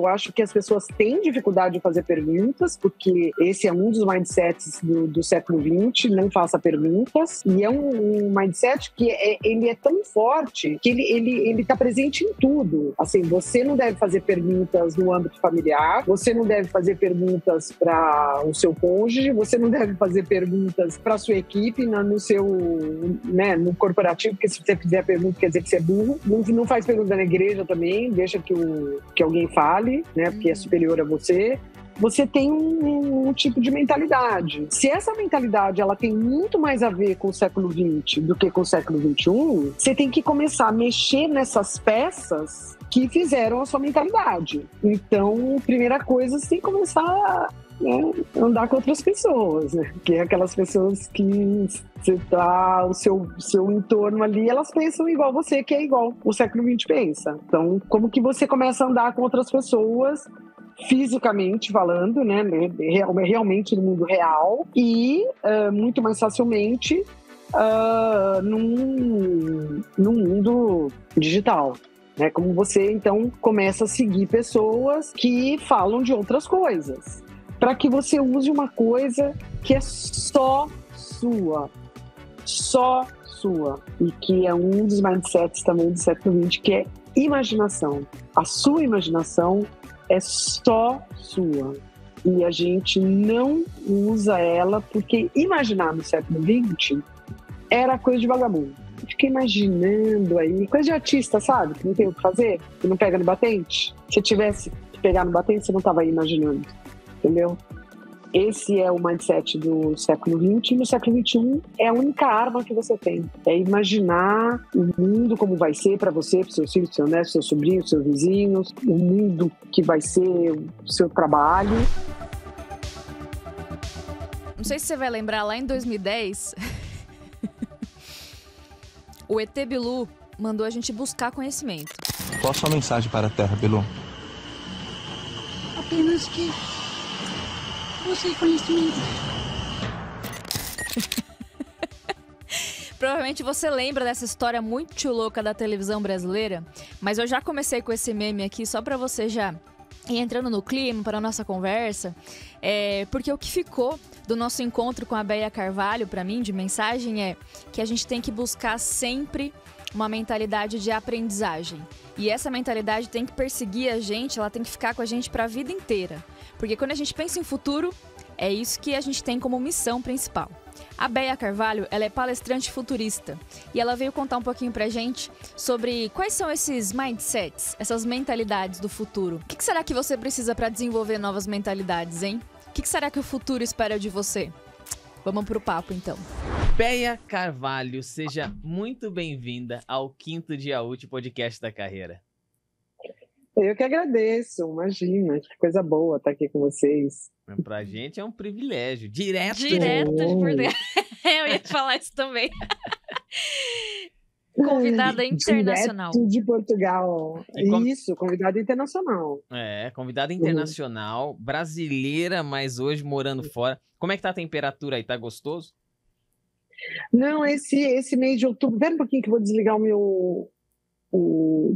eu acho que as pessoas têm dificuldade de fazer perguntas, porque esse é um dos mindsets do século XX, não faça perguntas, e é um mindset que ele é tão forte que ele está presente em tudo. Assim, você não deve fazer perguntas no âmbito familiar, você não deve fazer perguntas para o seu cônjuge, você não deve fazer perguntas para a sua equipe, no seu, né, no corporativo, porque se você fizer pergunta quer dizer que você é burro. Não faz pergunta na igreja também, deixa que alguém fale, né, porque é superior a você. Você tem um tipo de mentalidade. Se essa mentalidade ela tem muito mais a ver com o século XX do que com o século XXI, você tem que começar a mexer nessas peças que fizeram a sua mentalidade. Então, primeira coisa, você tem que começar andar com outras pessoas, né? Que é aquelas pessoas que você tá, o seu entorno ali, elas pensam igual você, que é igual o século XX pensa. Então, como que você começa a andar com outras pessoas, fisicamente falando, né? Realmente no mundo real e muito mais facilmente num mundo digital. Né? Como você, então, começa a seguir pessoas que falam de outras coisas, para que você use uma coisa que é só sua, e que é um dos mindsets também do século XX, que é imaginação. A sua imaginação é só sua, e a gente não usa ela, porque imaginar no século XX era coisa de vagabundo. Fiquei imaginando aí, coisa de artista, sabe? Que não tem o que fazer, que não pega no batente. Se tivesse que pegar no batente, você não estava aí imaginando. Entendeu? Esse é o mindset do século XX, e no século XXI é a única arma que você tem. É imaginar o mundo como vai ser para você, para seus filhos, seu neto, seus sobrinhos, seus vizinhos, o mundo que vai ser o seu trabalho. Não sei se você vai lembrar, lá em 2010, o ET Bilu mandou a gente buscar conhecimento. Qual a sua mensagem para a Terra, Bilu? Apenas que busque conhecimento. Provavelmente você lembra dessa história muito louca da televisão brasileira, mas eu já comecei com esse meme aqui só pra você já ir entrando no clima para a nossa conversa, porque o que ficou do nosso encontro com a Béia Carvalho, pra mim, de mensagem, é que a gente tem que buscar sempre uma mentalidade de aprendizagem. E essa mentalidade tem que perseguir a gente, ela tem que ficar com a gente pra vida inteira. Porque quando a gente pensa em futuro, é isso que a gente tem como missão principal. A Béia Carvalho, ela é palestrante futurista e ela veio contar um pouquinho pra gente sobre quais são esses mindsets, essas mentalidades do futuro. O que será que você precisa pra desenvolver novas mentalidades, hein? O que será que o futuro espera de você? Vamos pro papo, então. Béia Carvalho, seja muito bem-vinda ao 5º Dia Útil Podcast da Carreira. Eu que agradeço, imagina, que coisa boa estar aqui com vocês. Pra gente é um privilégio, direto de Portugal. Eu ia falar isso também. Convidada internacional. Direto de Portugal. Isso, convidada internacional. Convidada internacional, brasileira, mas hoje morando fora. Como é que tá a temperatura aí? Tá gostoso? Não, esse mês de outubro... Pera um pouquinho que eu vou desligar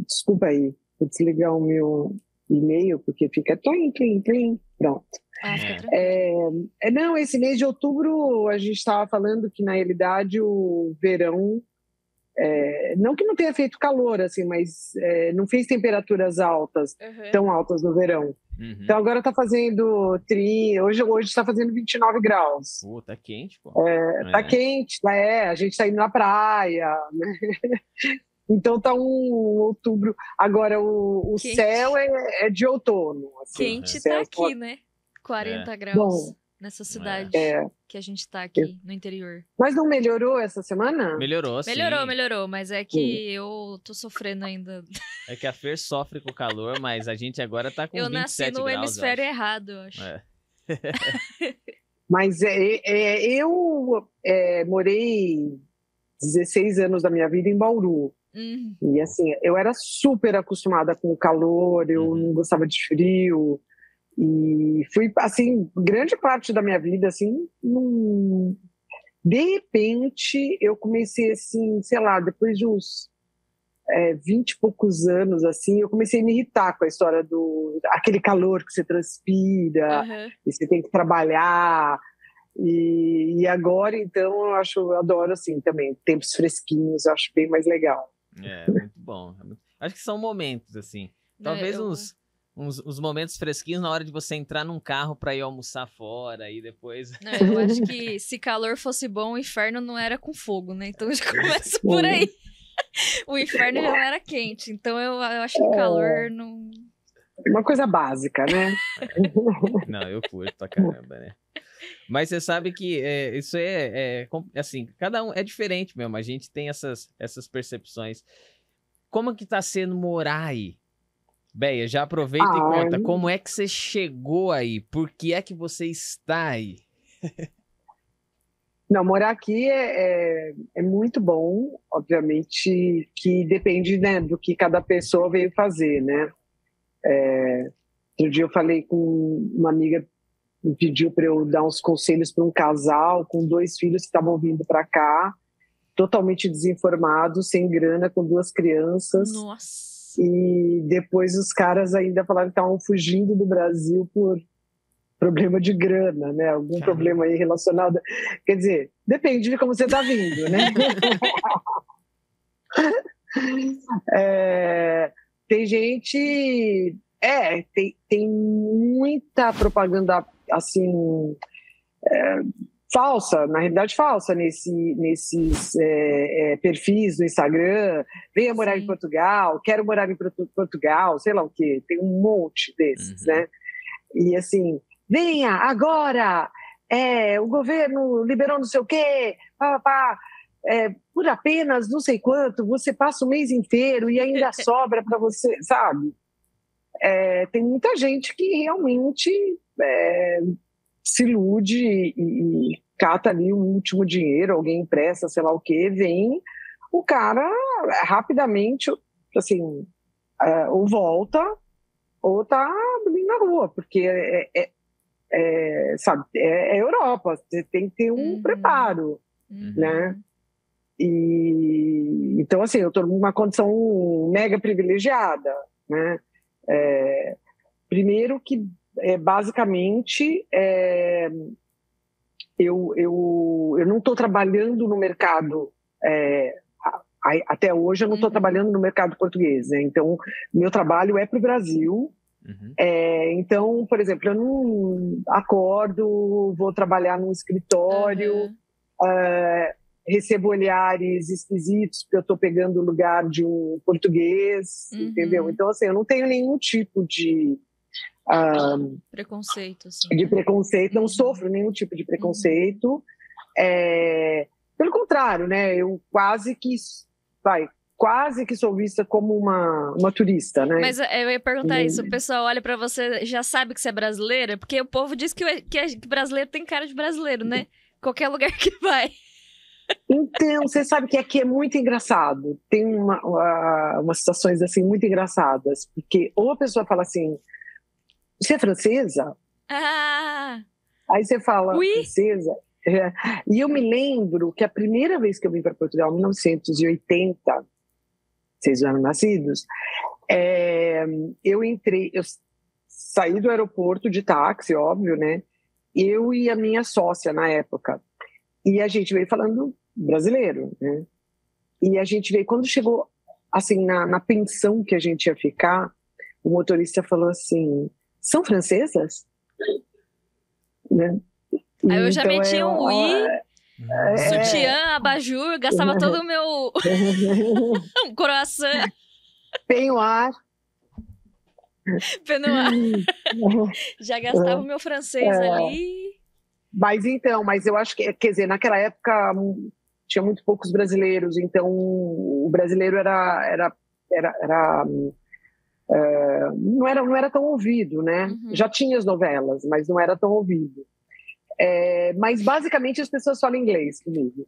desculpa aí. Vou desligar o meu e-mail, porque fica... Pronto. Não, esse mês de outubro a gente estava falando que, na realidade, o verão... não que não tenha feito calor, assim, mas não fez temperaturas altas, tão altas no verão. Uhum. Então agora tá fazendo hoje tá fazendo 29 graus. Pô, tá quente, pô. Tá quente, a gente tá indo na praia, né? Então tá um outubro. Agora o céu é de outono. Assim, quente tá aqui, né? 40 graus. Bom, nessa cidade que a gente tá aqui no interior. Mas não melhorou essa semana? Melhorou, sim. Melhorou, mas é que eu tô sofrendo ainda. É que a Fer sofre com o calor, mas a gente agora tá com 27 graus. Eu nasci no hemisfério errado, eu acho. Mas eu morei 16 anos da minha vida em Bauru. E assim, eu era super acostumada com o calor, eu não gostava de frio. E fui, assim, grande parte da minha vida, assim, de repente, eu comecei, assim, sei lá, depois de uns 20 e poucos anos, assim, eu comecei a me irritar com a história aquele calor que você transpira, e você tem que trabalhar. E agora, então, eu adoro, assim, também, tempos fresquinhos, eu acho bem mais legal. Muito bom. Acho que são momentos, assim. Talvez uns momentos fresquinhos na hora de você entrar num carro pra ir almoçar fora e depois... Não, eu acho que se calor fosse bom, o inferno não era com fogo, né? Então já começa por aí. O inferno já não era quente, então eu acho que calor não... Uma coisa básica, né? Não, eu curto pra caramba, né? Mas você sabe que isso assim, cada um é diferente mesmo, a gente tem essas percepções. Como que tá sendo morar aí? Béia, já aproveita e conta, como é que você chegou aí? Por que é que você está aí? Não, morar aqui é muito bom, obviamente que depende, né, do que cada pessoa veio fazer, né? Outro dia eu falei com uma amiga, me pediu para eu dar uns conselhos para um casal com 2 filhos que estavam vindo para cá, totalmente desinformados, sem grana, com 2 crianças. Nossa! E depois os caras ainda falaram que estavam fugindo do Brasil por problema de grana, né? Algum problema aí relacionado... Quer dizer, depende de como você está vindo, né? Tem gente... tem muita propaganda, assim, falsa, na realidade falsa, nesses perfis do Instagram. Venha morar em Portugal, quero morar em Portugal, sei lá o quê. Tem um monte desses, né? E assim, venha agora, o governo liberou não sei o quê, por apenas não sei quanto, você passa o mês inteiro e ainda sobra para você, sabe? Tem muita gente que realmente se ilude e cata ali o último dinheiro, alguém empresta, sei lá o quê, vem, o cara rapidamente, assim, ou volta, ou tá na rua, porque sabe, é Europa, você tem que ter um preparo, né? E então, assim, eu estou numa condição mega privilegiada, né? Primeiro que, basicamente, eu não estou trabalhando no mercado, até hoje eu não estou trabalhando no mercado português, né? Então, meu trabalho é para o Brasil. Então, por exemplo, eu não acordo, vou trabalhar num escritório, recebo olhares esquisitos porque eu estou pegando o lugar de um português, entendeu? Então, assim, eu não tenho nenhum tipo de preconceito, assim. De preconceito, não sofro nenhum tipo de preconceito. Pelo contrário, né? Eu quase que sou vista como uma turista, né? Mas eu ia perguntar isso, o pessoal olha pra você, já sabe que você é brasileira? Porque o povo diz que brasileiro tem cara de brasileiro, né? Qualquer lugar que vai. Então, você sabe que aqui é muito engraçado. Tem umas situações assim muito engraçadas, porque ou a pessoa fala assim, você é francesa? Aí você fala, francesa? E eu me lembro que a primeira vez que eu vim para Portugal, em 1980, vocês já eram nascidos, eu saí do aeroporto de táxi, óbvio, né? Eu e a minha sócia na época. E a gente veio falando brasileiro, né? E a gente veio, quando chegou, assim, na pensão que a gente ia ficar, o motorista falou assim, são francesas? Né? Aí eu já metia um sutiã, abajur, gastava todo o meu croissant. Peignoir. Já gastava o meu francês ali. Mas eu acho que, quer dizer, naquela época tinha muito poucos brasileiros, então o brasileiro não era tão ouvido, né? Já tinha as novelas, mas não era tão ouvido. Mas basicamente as pessoas falam inglês comigo.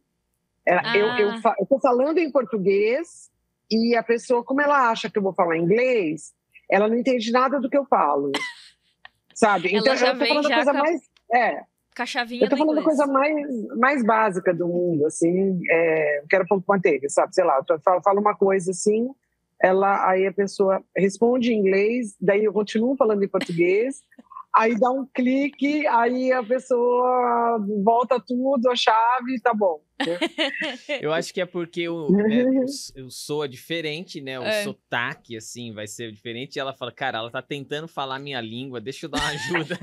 Eu estou falando em português e a pessoa, como ela acha que eu vou falar inglês, ela não entende nada do que eu falo, sabe? Então eu estou falando a coisa mais... eu tô falando da coisa mais básica do mundo, assim, quero pão com manteiga, sabe? Sei lá, eu falo uma coisa assim, aí a pessoa responde em inglês, daí eu continuo falando em português, aí dá um clique, aí a pessoa volta tudo, a chave, tá bom. Eu acho que é porque o som é diferente, né? O sotaque, assim, vai ser diferente. E ela fala, cara, ela tá tentando falar a minha língua, deixa eu dar uma ajuda.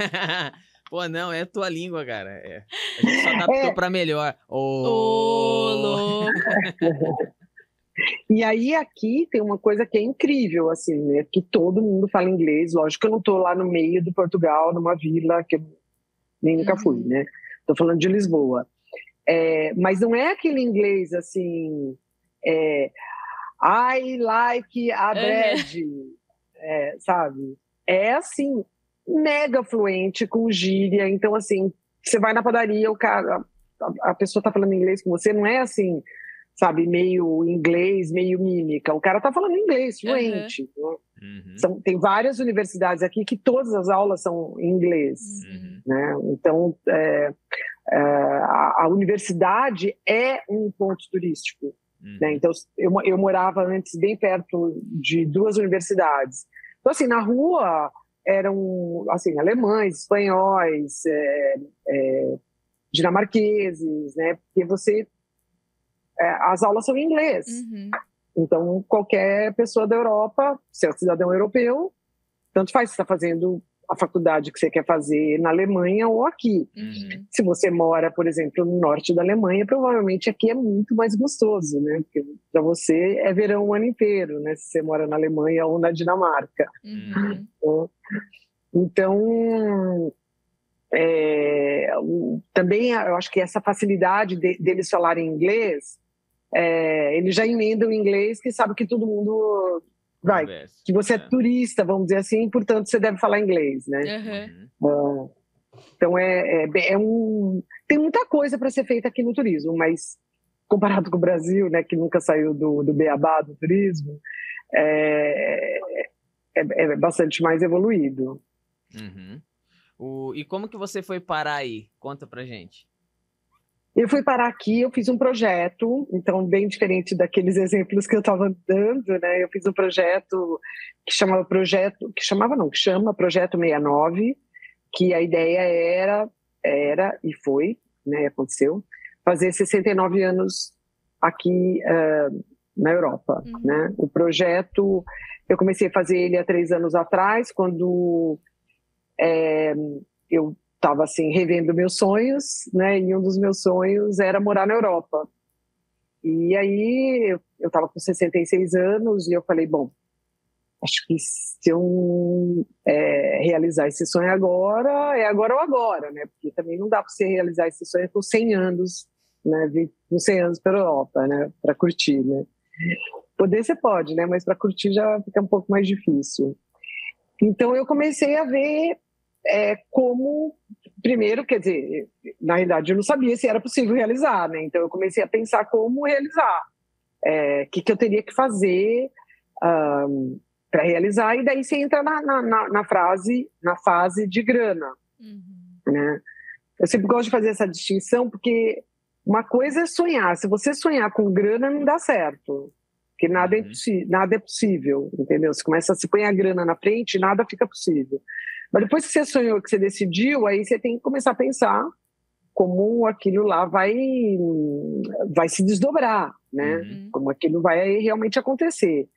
Pô, não, é a tua língua, cara. A gente só adaptou pra melhor. Louco! E aí aqui tem uma coisa que é incrível, assim, né? Que todo mundo fala inglês. Lógico que eu não tô lá no meio do Portugal, numa vila que eu nem nunca fui, né? Tô falando de Lisboa. Mas não é aquele inglês assim, I like a bread, sabe? É assim, mega fluente, com gíria. Então, assim, você vai na padaria, o cara, a pessoa tá falando inglês com você, não é assim, sabe, meio inglês, meio mímica. O cara tá falando inglês, fluente. Né? Tem várias universidades aqui que todas as aulas são em inglês. Né? Então, a universidade é um ponto turístico. Né? Então, eu morava antes bem perto de 2 universidades. Então, assim, na rua eram assim, alemães, espanhóis, dinamarqueses, né? Porque as aulas são em inglês. Então, qualquer pessoa da Europa, se é cidadão europeu, tanto faz se está fazendo a faculdade que você quer fazer na Alemanha ou aqui. Se você mora, por exemplo, no norte da Alemanha, provavelmente aqui é muito mais gostoso, né? Porque para você é verão o ano inteiro, né? Se você mora na Alemanha ou na Dinamarca. Então, também eu acho que essa facilidade deles falarem inglês, eles já emendam o inglês, que sabe que todo mundo que você é turista, vamos dizer assim, portanto você deve falar inglês, né? Então tem muita coisa para ser feita aqui no turismo, mas comparado com o Brasil, né, que nunca saiu do beabá do turismo, é bastante mais evoluído. E como que você foi parar aí? Conta pra gente. Eu fui parar aqui, eu fiz um projeto, então bem diferente daqueles exemplos que eu estava dando, né? Eu fiz um projeto que chama Projeto 69, que a ideia era e foi, né? Aconteceu, fazer 69 anos aqui na Europa, né? O projeto, eu comecei a fazer ele há 3 anos atrás, quando eu estava assim, revendo meus sonhos, né? E um dos meus sonhos era morar na Europa. E aí eu estava com 66 anos e eu falei, bom, acho que se eu realizar esse sonho agora, é agora ou agora, né? Porque também não dá para você realizar esse sonho com 100 anos, né? Vir com 100 anos para a Europa, né? Para curtir, né? Poder você pode, né? Mas para curtir já fica um pouco mais difícil. Então eu comecei a ver como, primeiro, quer dizer, na realidade eu não sabia se era possível realizar, né? Então eu comecei a pensar como realizar, o que eu teria que fazer para realizar, e daí você entra na fase de grana, né? Eu sempre gosto de fazer essa distinção, porque uma coisa é sonhar, se você sonhar com grana não dá certo, porque nada é possível, entendeu? Você põe a grana na frente, nada fica possível. Mas depois que você sonhou, que você decidiu, aí você tem que começar a pensar como aquilo lá vai se desdobrar, né? Como aquilo vai realmente acontecer.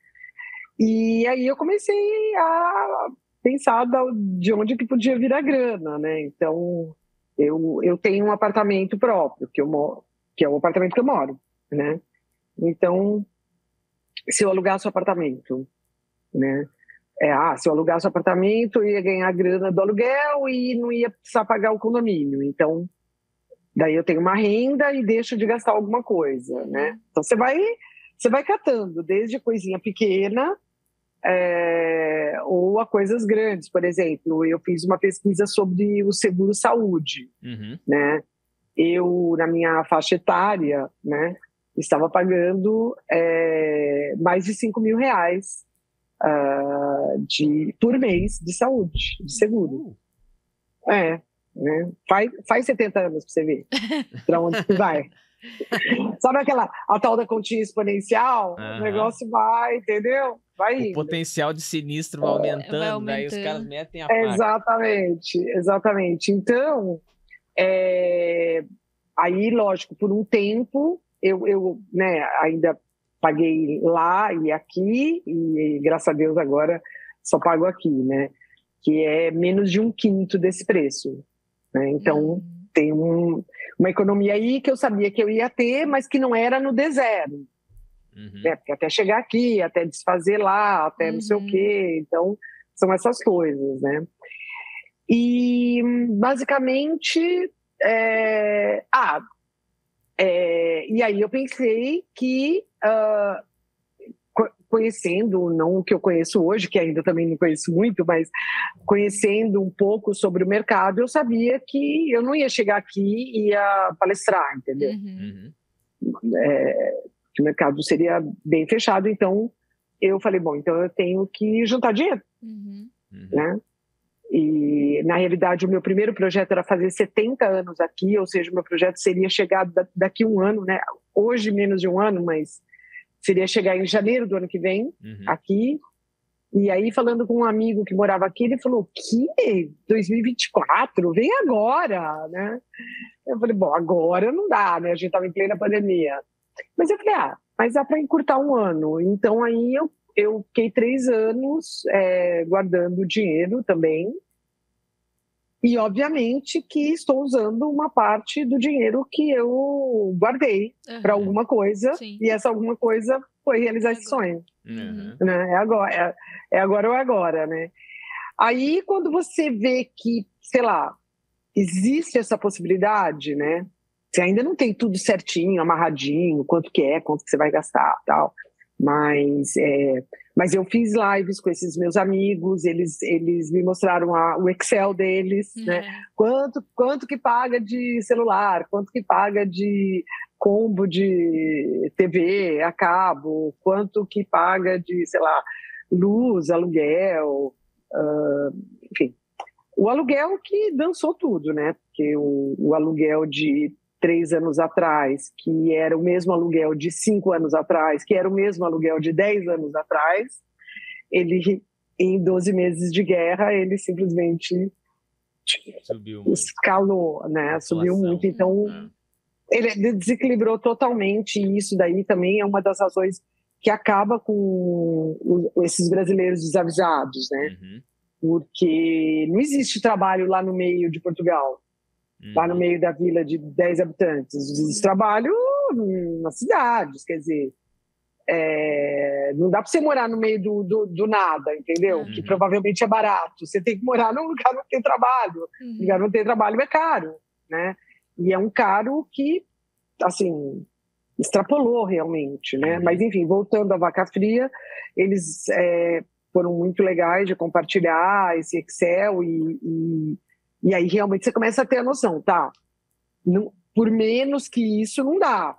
E aí eu comecei a pensar de onde que podia vir a grana, né? Então, eu tenho um apartamento próprio, que é o apartamento que eu moro, né? Então, se eu alugasse o apartamento, né? Se eu alugasse o apartamento, eu ia ganhar a grana do aluguel e não ia precisar pagar o condomínio. Então, daí eu tenho uma renda e deixo de gastar alguma coisa, né? Então, você vai catando, desde coisinha pequena ou a coisas grandes. Por exemplo, eu fiz uma pesquisa sobre o seguro-saúde, né? Eu, na minha faixa etária, né, estava pagando mais de R$5.000 por mês de saúde, de seguro. Né? Faz 70 anos pra você ver pra onde que vai. Sabe a tal da continha exponencial? O negócio vai, entendeu? vai o indo. potencial de sinistro vai aumentando, daí os caras metem a faca. Exatamente. Então, aí, lógico, por um tempo, eu né, ainda paguei lá e aqui, e graças a Deus agora só pago aqui, né? Que é menos de 1/5 desse preço. Né? Então, tem uma economia aí que eu sabia que eu ia ter, mas que não era no D0. Né? Porque até chegar aqui, até desfazer lá, até não sei o quê. Então, são essas coisas, né? E, basicamente, e aí eu pensei que, conhecendo, não o que eu conheço hoje, que ainda também não conheço muito, mas conhecendo um pouco sobre o mercado, eu sabia que eu não ia chegar aqui e ia palestrar, entendeu? Que o mercado seria bem fechado, então eu falei, bom, então eu tenho que juntar dinheiro, né? E, na realidade, o meu primeiro projeto era fazer 70 anos aqui, ou seja, o meu projeto seria chegar daqui um ano, né? Hoje, menos de um ano, mas seria chegar em janeiro do ano que vem, aqui. E aí, falando com um amigo que morava aqui, ele falou, que 2024? Vem agora, né? Eu falei, bom, agora não dá, né? A gente estava em plena pandemia. Mas eu falei, mas dá para encurtar um ano. Então, aí eu fiquei 3 anos guardando dinheiro também. E, obviamente, que estou usando uma parte do dinheiro que eu guardei para alguma coisa. Sim. E essa alguma coisa foi realizar esse sonho. Né? É agora ou é agora, né? Aí, quando você vê que, sei lá, existe essa possibilidade, né? Você ainda não tem tudo certinho, amarradinho, quanto que você vai gastar, tal. Mas eu fiz lives com esses meus amigos, eles me mostraram o Excel deles, né? Quanto que paga de celular, quanto que paga de combo de TV a cabo, quanto que paga de, sei lá, luz, aluguel, enfim. O aluguel que dançou tudo, né? Porque o aluguel de 3 anos atrás, que era o mesmo aluguel de 5 anos atrás, que era o mesmo aluguel de 10 anos atrás, ele, em 12 meses de guerra, ele simplesmente escalou, né? Subiu muito. Então, ele desequilibrou totalmente, e isso daí também é uma das razões que acaba com esses brasileiros desavisados, né? Porque não existe trabalho lá no meio de Portugal. Lá no meio da vila de 10 habitantes. Existe trabalho nas cidades, quer dizer, não dá para você morar no meio do nada, entendeu? Que provavelmente é barato. Você tem que morar num lugar que não tem trabalho. Um lugar que não tem trabalho é caro, né? E é um caro que, assim, extrapolou realmente, né? Mas, enfim, voltando à Vaca Fria, eles foram muito legais de compartilhar esse Excel e aí realmente você começa a ter a noção, tá? Por menos que isso não dá,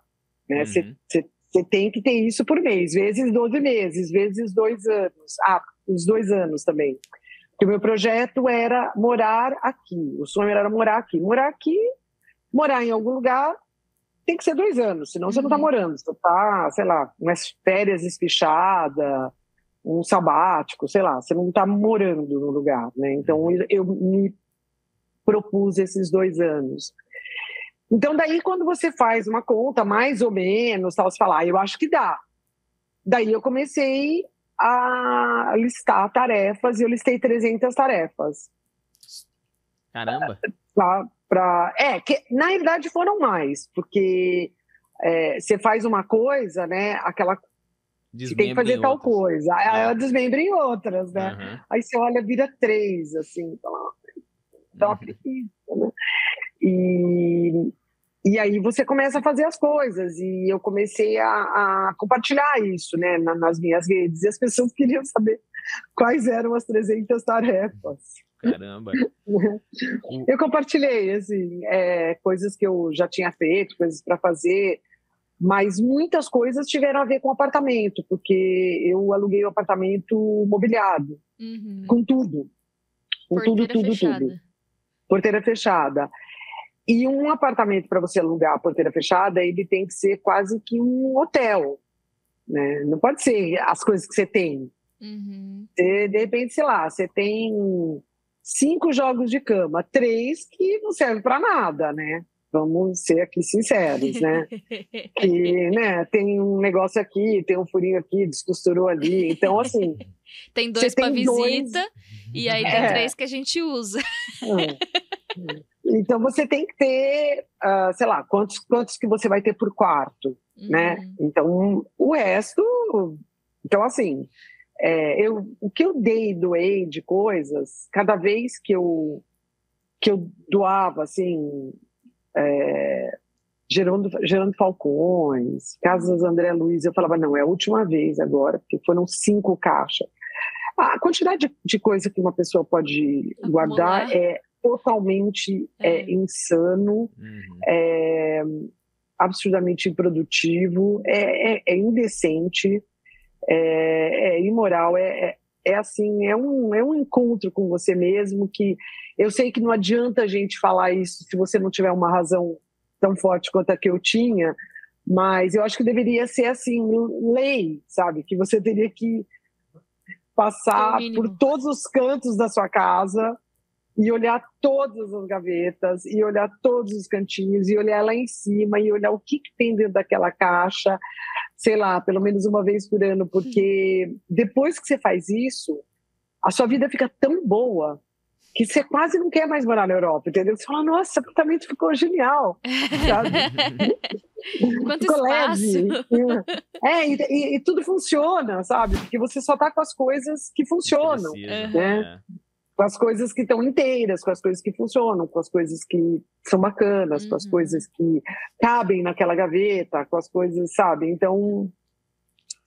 né? Você tem que ter isso por mês, vezes 12 meses, vezes 2 anos. Os 2 anos também. Porque o meu projeto era morar aqui. O sonho era morar aqui. Morar em algum lugar tem que ser 2 anos, senão você não tá morando. Você tá, sei lá, umas férias espichadas, um sabático, sei lá, você não tá morando no lugar, né? Então eu me propus esses 2 anos. Então, daí, quando você faz uma conta, mais ou menos, tal, você fala, eu acho que dá. Daí eu comecei a listar tarefas, e eu listei 300 tarefas. Caramba! Que na realidade foram mais, porque você faz uma coisa, né, você tem que fazer tal coisa, aí ela desmembra em outras, né? Aí você olha, vira 3, assim, então né? E aí você começa a fazer as coisas, e eu comecei a compartilhar isso, né, nas minhas redes, e as pessoas queriam saber quais eram as 300 tarefas. Caramba! Eu compartilhei, assim, coisas que eu já tinha feito, coisas para fazer, mas muitas coisas tiveram a ver com apartamento, porque eu aluguei o apartamento mobiliado, com tudo. Com tudo. Porteira fechada. E um apartamento, para você alugar a porteira fechada, ele tem que ser quase que um hotel, né? Não pode ser as coisas que você tem. De repente, sei lá, você tem 5 jogos de cama, 3 que não servem para nada, né? Vamos ser aqui sinceros, né? Que, né, tem um negócio aqui, tem um furinho aqui, descosturou ali. Então, assim... Tem 2 para visita e aí tem 3 que a gente usa. Então, você tem que ter, sei lá, quantos que você vai ter por quarto, né? Então, o resto... Então, assim, o que eu doei de coisas, cada vez que eu doava, assim... Gerando Falcões, Casas André Luiz, eu falava, não, é a última vez agora, porque foram 5 caixas. A quantidade de coisa que uma pessoa pode guardar é totalmente insano, absurdamente improdutivo, é indecente, é imoral, assim, é um encontro com você mesmo que eu sei que não adianta a gente falar isso se você não tiver uma razão tão forte quanto a que eu tinha, mas eu acho que deveria ser assim, lei, sabe? Que você teria que passar por todos os cantos da sua casa e olhar todas as gavetas, e olhar todos os cantinhos, e olhar lá em cima, e olhar o que tem dentro daquela caixa, sei lá, pelo menos uma vez por ano, porque depois que você faz isso, a sua vida fica tão boa que você quase não quer mais morar na Europa, entendeu? Você fala, nossa, esse apartamento ficou genial, sabe? Quanto ficou espaço! Leve. E tudo funciona, sabe? Porque você só tá com as coisas que funcionam, né? Com as coisas que estão inteiras, com as coisas que funcionam, com as coisas que são bacanas, com as coisas que cabem naquela gaveta, com as coisas, sabe? Então,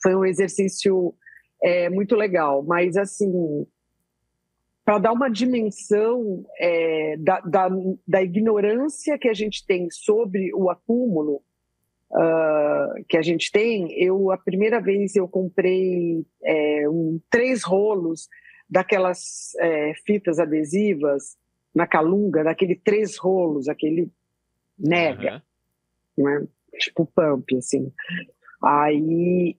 foi um exercício muito legal, mas assim... para dar uma dimensão da ignorância que a gente tem sobre o acúmulo que a gente tem, a primeira vez eu comprei 3 rolos daquelas fitas adesivas na Calunga, daquele 3 rolos, aquele nega, né? Tipo pump, assim. Aí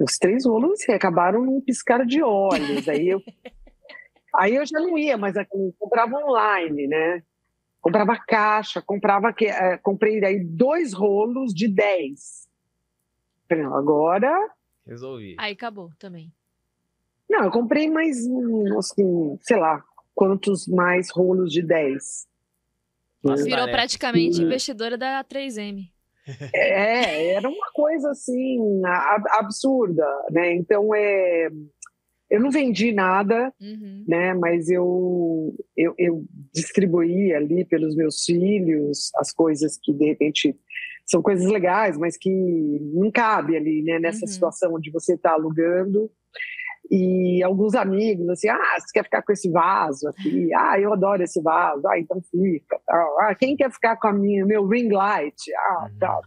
os 3 rolos acabaram num piscar de olhos, Aí eu já não ia, mas comprava online, né? Comprava caixa, comprei daí 2 rolos de 10. Falei, não, agora... Resolvi. Aí acabou também. Não, eu comprei mais, assim, sei lá, quantos mais rolos de 10. Nossa, virou praticamente investidora da 3M. Era uma coisa, assim, absurda, né? Então, eu não vendi nada, né? Mas eu distribuí ali pelos meus filhos as coisas que, de repente, são coisas legais, mas que não cabe ali, né? Nessa situação onde você está alugando. E alguns amigos, assim, você quer ficar com esse vaso aqui? Eu adoro esse vaso. Então fica. Quem quer ficar com meu ring light? Tal.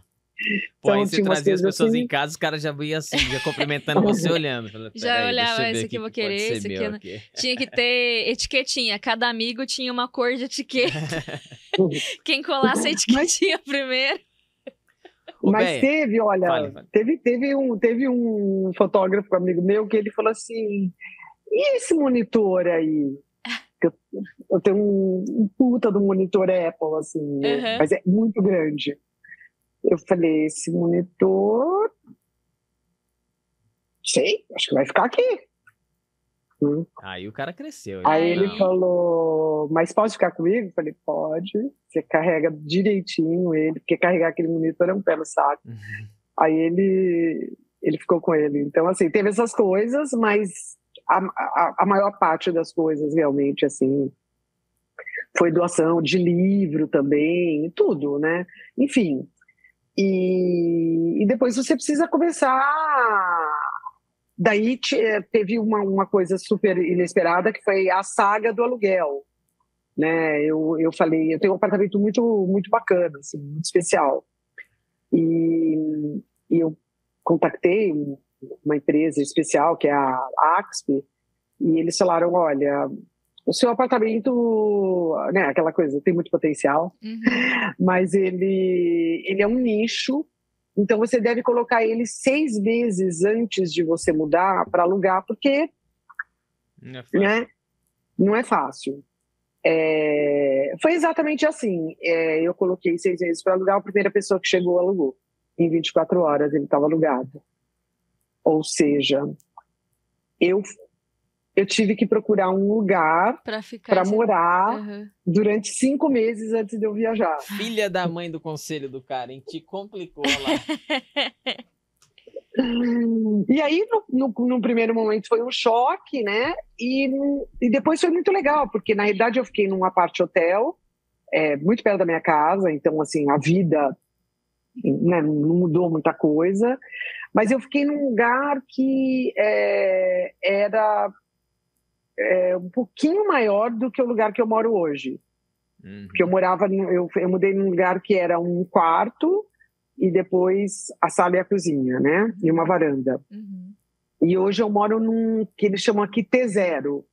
Pô, aí você trazia as pessoas assim... em casa, os caras já iam assim, já cumprimentando você olhando. Já olhava, esse aqui eu vou querer, esse aqui... Aqui. Tinha que ter etiquetinha, cada amigo tinha uma cor de etiqueta. Quem colasse a etiquetinha primeiro. Mas teve, olha, teve um fotógrafo amigo meu que ele falou assim, e esse monitor aí? Eu tenho um puta do monitor Apple, assim, né? Mas é muito grande. Eu falei, esse monitor, sei, acho que vai ficar aqui. Aí o cara cresceu. Aí ele falou, mas pode ficar comigo? Eu falei, pode. Você carrega direitinho ele, porque carregar aquele monitor é um pé no saco. Aí ele ficou com ele. Então, assim, teve essas coisas, mas a maior parte das coisas, realmente, assim, foi doação de livro também, tudo, né? Enfim... E depois você precisa começar. Daí teve uma coisa super inesperada, que foi a saga do aluguel, né? Eu falei, eu tenho um apartamento muito, muito bacana, assim, muito especial. E eu contactei uma empresa especial, que é a Axp, e eles falaram, olha... O seu apartamento, né, aquela coisa, tem muito potencial, mas ele é um nicho Então você deve colocar ele 6 meses antes de você mudar para alugar, porque Não é fácil. né, não é fácil. Foi exatamente assim. Eu coloquei 6 meses para alugar, a primeira pessoa que chegou alugou. Em 24 horas ele estava alugado. Ou seja, eu tive que procurar um lugar Pra ficar. para morar Aham. durante 5 meses antes de eu viajar. Filha da mãe do conselho do cara, hein? Te complicou lá. E aí, no primeiro momento, foi um choque, né? E depois foi muito legal, porque na realidade eu fiquei num apart-hotel, muito perto da minha casa, então, assim, a vida, né, não mudou muita coisa, mas eu fiquei num lugar que era um pouquinho maior do que o lugar que eu moro hoje. Porque eu mudei num lugar que era um quarto e depois a sala e a cozinha, né? E uma varanda. Uhum. E hoje eu moro num que eles chamam aqui T0,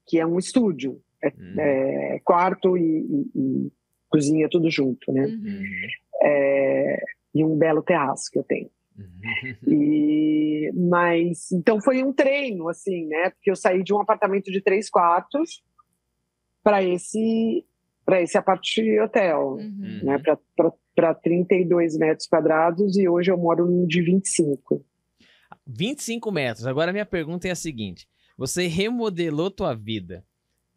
que é um estúdio. Quarto e cozinha tudo junto, né? Uhum. E um belo terraço que eu tenho. Mas então foi um treino, assim, né? Porque eu saí de um apartamento de 3 quartos para esse apart-hotel, Uhum. né? Para 32 metros quadrados, e hoje eu moro num de 25. 25 metros. Agora minha pergunta é a seguinte: você remodelou tua vida.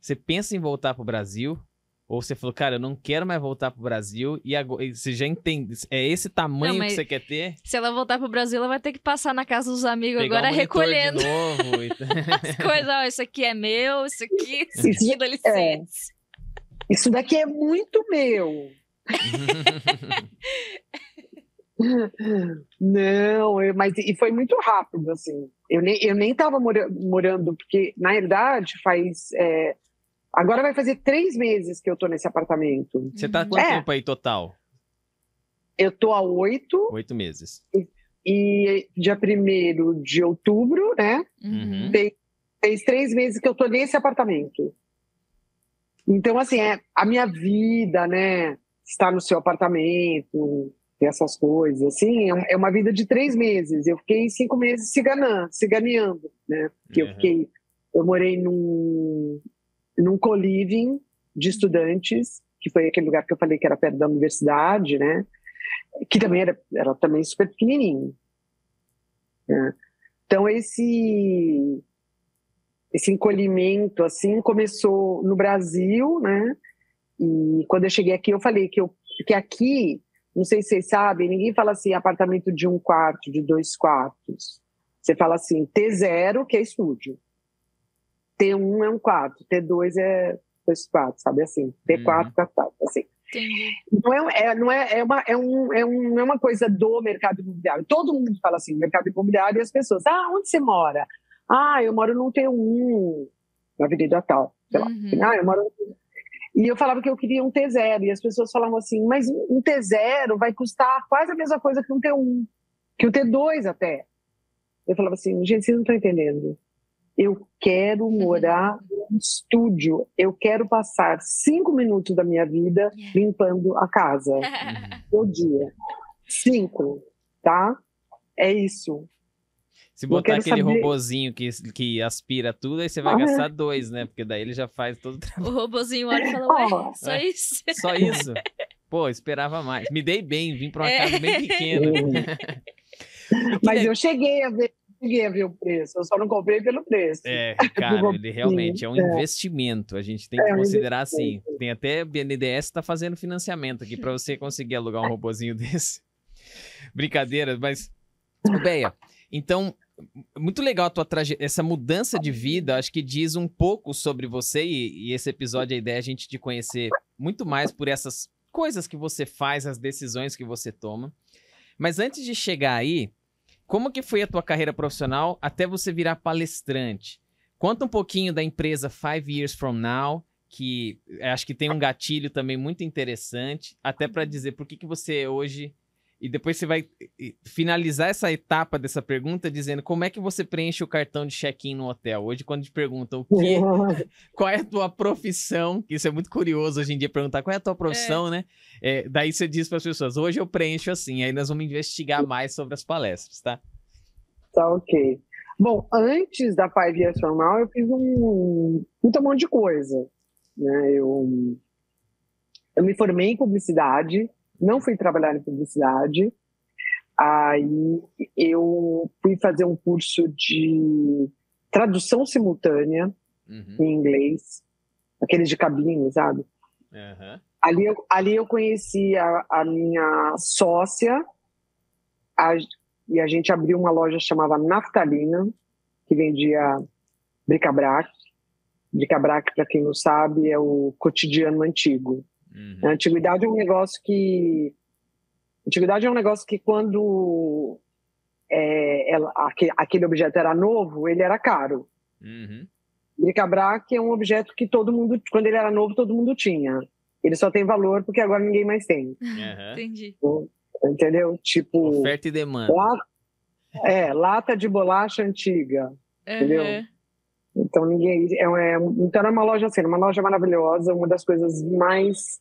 Você pensa em voltar pro Brasil? Ou você falou, cara, eu não quero mais voltar pro Brasil, e agora e você já entende? É esse tamanho Não, mas que você quer ter? Se ela voltar pro Brasil, ela vai ter que passar na casa dos amigos Pegar agora um monitor recolhendo de novo. as coisas. Ó, isso aqui é meu, isso aqui dá licença. Isso daqui é muito meu. Não, mas foi muito rápido, assim. Eu nem tava morando, porque, na realidade, agora vai fazer 3 meses que eu tô nesse apartamento. Você tá há quanto tempo aí total? Eu tô há 8, 8 meses. e dia 1º de outubro, né? Uhum. Fez 3 meses que eu tô nesse apartamento. Então, assim, a minha vida, né? Estar no seu apartamento, essas coisas, assim, é uma vida de 3 meses. Eu fiquei 5 meses ciganeando, né? Porque eu morei num co-living de estudantes, que foi aquele lugar que eu falei que era perto da universidade, né? Que também era também super pequenininho. Né? Então, esse encolhimento, assim, começou no Brasil, né? E quando eu cheguei aqui, eu falei que aqui, não sei se vocês sabem, ninguém fala assim, apartamento de 1 quarto, de 2 quartos. Você fala assim, T0, que é estúdio. T1 é 1 quarto, T2 é 2 quartos, sabe assim? T4, assim. Entendi. Não é uma coisa do mercado imobiliário. Todo mundo fala assim, mercado imobiliário, e as pessoas, onde você mora? Eu moro num T1, na Avenida tal, sei lá. Uhum. Eu moro E eu falava que eu queria um T0, e as pessoas falavam assim, mas um T0 vai custar quase a mesma coisa que um T1, que o T2 até. Eu falava assim, gente, vocês não estão entendendo. Eu quero morar num estúdio, eu quero passar 5 minutos da minha vida limpando a casa, todo dia. 5, tá? É isso. Se botar aquele saber... robozinho que aspira tudo, aí você vai gastar 2, né? Porque daí ele já faz todo o trabalho. O robozinho olha e fala, só isso? Só isso? Pô, esperava mais. Me dei bem, vim pra uma casa bem pequena. Mas eu cheguei a ver o preço, eu só não comprei pelo preço. Cara, ele realmente é um investimento, a gente tem que considerar assim. Tem até BNDES tá fazendo financiamento aqui para você conseguir alugar um robozinho desse. Brincadeira, mas... Beia, então, muito legal a tua essa mudança de vida, acho que diz um pouco sobre você e esse episódio, a ideia é a gente te conhecer muito mais por essas coisas que você faz, as decisões que você toma. Mas antes de chegar aí, como que foi a tua carreira profissional até você virar palestrante? Conta um pouquinho da empresa 5 Years From Now, que acho que tem um gatilho também muito interessante, até para dizer por que você hoje E depois você vai finalizar essa etapa dessa pergunta dizendo como é que você preenche o cartão de check-in no hotel. Hoje, quando te perguntam qual é a tua profissão, que isso é muito curioso hoje em dia, perguntar qual é a tua profissão, né? Daí você diz para as pessoas, hoje eu preencho assim, aí nós vamos investigar mais sobre as palestras, tá? Tá, ok. Bom, antes da 5 Years From Now, eu fiz um monte de coisa, né? Eu me formei em publicidade, não fui trabalhar em publicidade, aí eu fui fazer um curso de tradução simultânea em inglês, aqueles de cabine, sabe? Ali eu conheci a minha sócia, e a gente abriu uma loja chamada Naftalina, que vendia bric-a-brac. Bric-a-brac, para quem não sabe, é o cotidiano antigo. A antiguidade é um negócio que quando aquele objeto era novo, ele era caro. Bric-a-brac é um objeto que todo mundo, quando ele era novo, todo mundo tinha. Ele só tem valor porque agora ninguém mais tem. Entendi. Entendeu? Tipo... Oferta e demanda. Lata de bolacha antiga. Entendeu? Então, então era uma loja assim, uma loja maravilhosa, uma das coisas mais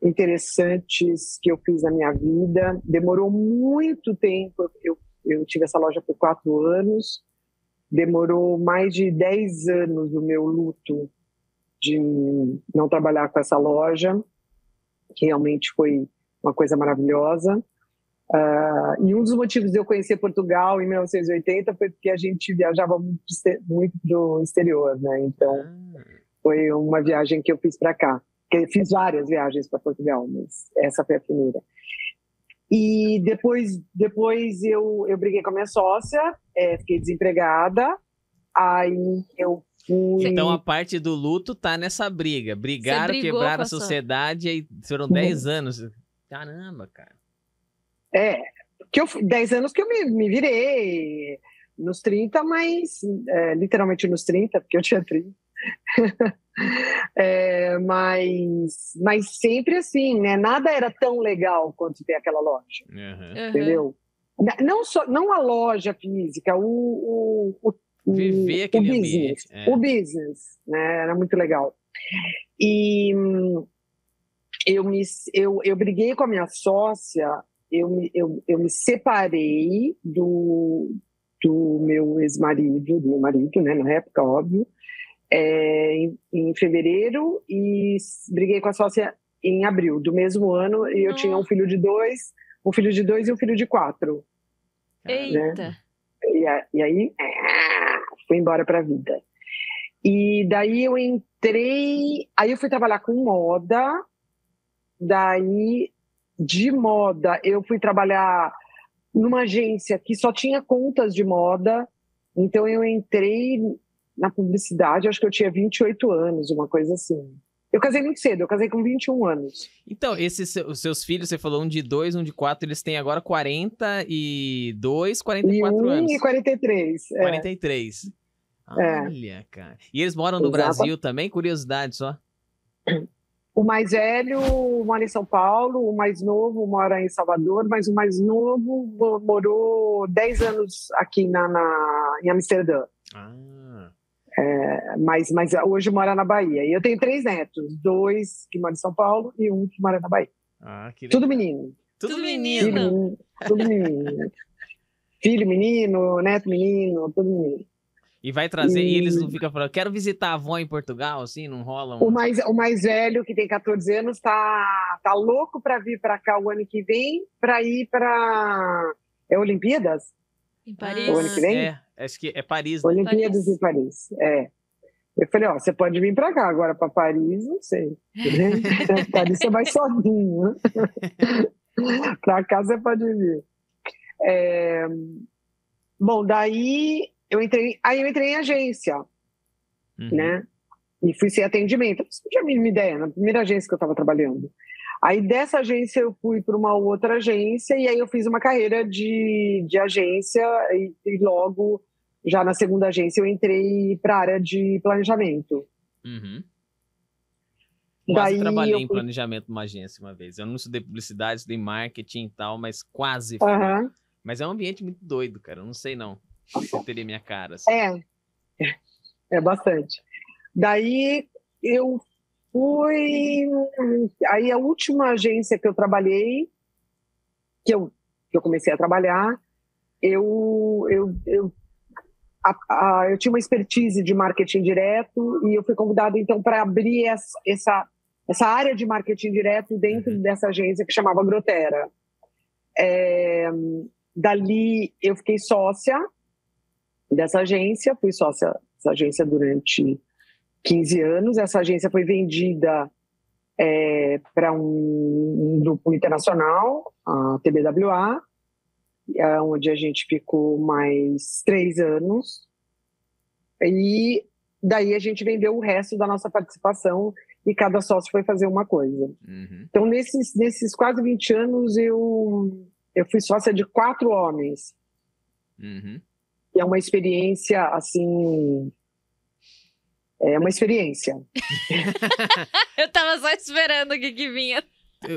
interessantes que eu fiz na minha vida. Demorou muito tempo, eu tive essa loja por 4 anos, demorou mais de 10 anos o meu luto de não trabalhar com essa loja, que realmente foi uma coisa maravilhosa. E um dos motivos de eu conhecer Portugal em 1980 foi porque a gente viajava muito pro exterior, né? Então, foi uma viagem que eu fiz para cá. Eu fiz várias viagens para Portugal, mas essa foi a primeira. E depois eu briguei com a minha sócia, fiquei desempregada, aí eu fui... Então a parte do luto tá nessa briga. Brigaram, quebraram a sociedade, aí foram 10 anos. Caramba, cara. 10 anos que eu me virei nos 30, mas literalmente nos 30, porque eu tinha 30. Mas sempre assim, né? Nada era tão legal quanto ter aquela loja. Entendeu? Não a loja física, viver aquele business, ambiente. O business, né? Era muito legal. E eu briguei com a minha sócia. Eu me separei do meu ex-marido, do meu marido, né, na época, óbvio, em fevereiro, e briguei com a sócia em abril do mesmo ano, e eu tinha um filho de 2 e um filho de 4. Eita! Né? E aí, fui embora pra vida. E daí aí eu fui trabalhar com moda, daí... De moda, eu fui trabalhar numa agência que só tinha contas de moda, então eu entrei na publicidade, acho que eu tinha 28 anos, uma coisa assim. Eu casei muito cedo, eu casei com 21 anos. Então, os seus filhos, você falou um de 2, um de 4, eles têm agora 42, 44 anos. E 43. 43. Olha, cara. E eles moram no Brasil também? Curiosidade só. O mais velho mora em São Paulo, o mais novo mora em Salvador, mas o mais novo morou 10 anos aqui em Amsterdã. Mas hoje mora na Bahia. E eu tenho 3 netos, 2 que moram em São Paulo e 1 que mora na Bahia. Tudo menino. Tudo menino. Tudo menino. Filho menino, neto menino, tudo menino. E vai trazer, e eles não ficam falando, quero visitar a avó em Portugal, assim, não rola? O mais velho, que tem 14 anos, tá louco para vir para cá o ano que vem, para ir para Olimpíadas? Em Paris? O ano que vem? Acho que é Paris, né? Olimpíadas em Paris, Eu falei, você pode vir para cá, agora para Paris, não sei. Paris você vai sozinho, né? Para cá você pode vir. Bom, daí... Eu entrei em agência, né? E fui sem atendimento. Eu não tinha a mínima ideia, na primeira agência que eu estava trabalhando. Aí dessa agência eu fui para uma outra agência e aí eu fiz uma carreira de agência e logo, já na segunda agência, eu entrei para a área de planejamento. Quase Daí trabalhei eu em fui... planejamento numa agência uma vez. Eu não estudei publicidade, estudei marketing e tal, mas quase fui. Aham. Mas é um ambiente muito doido, cara. Eu não sei não se teria minha cara, assim. É bastante. Daí eu fui. Aí a última agência que eu trabalhei, que eu comecei a trabalhar, eu tinha uma expertise de marketing direto e eu fui convidada então para abrir essa área de marketing direto dentro dessa agência que chamava Grotera. Dali eu fiquei sócia dessa agência, fui sócia dessa agência durante 15 anos. Essa agência foi vendida para um grupo internacional, a TBWA, onde a gente ficou mais 3 anos. E daí a gente vendeu o resto da nossa participação e cada sócio foi fazer uma coisa. Então, nesses quase 20 anos, eu fui sócia de 4 homens. E é uma experiência, assim... É uma experiência. Eu tava só esperando o que vinha.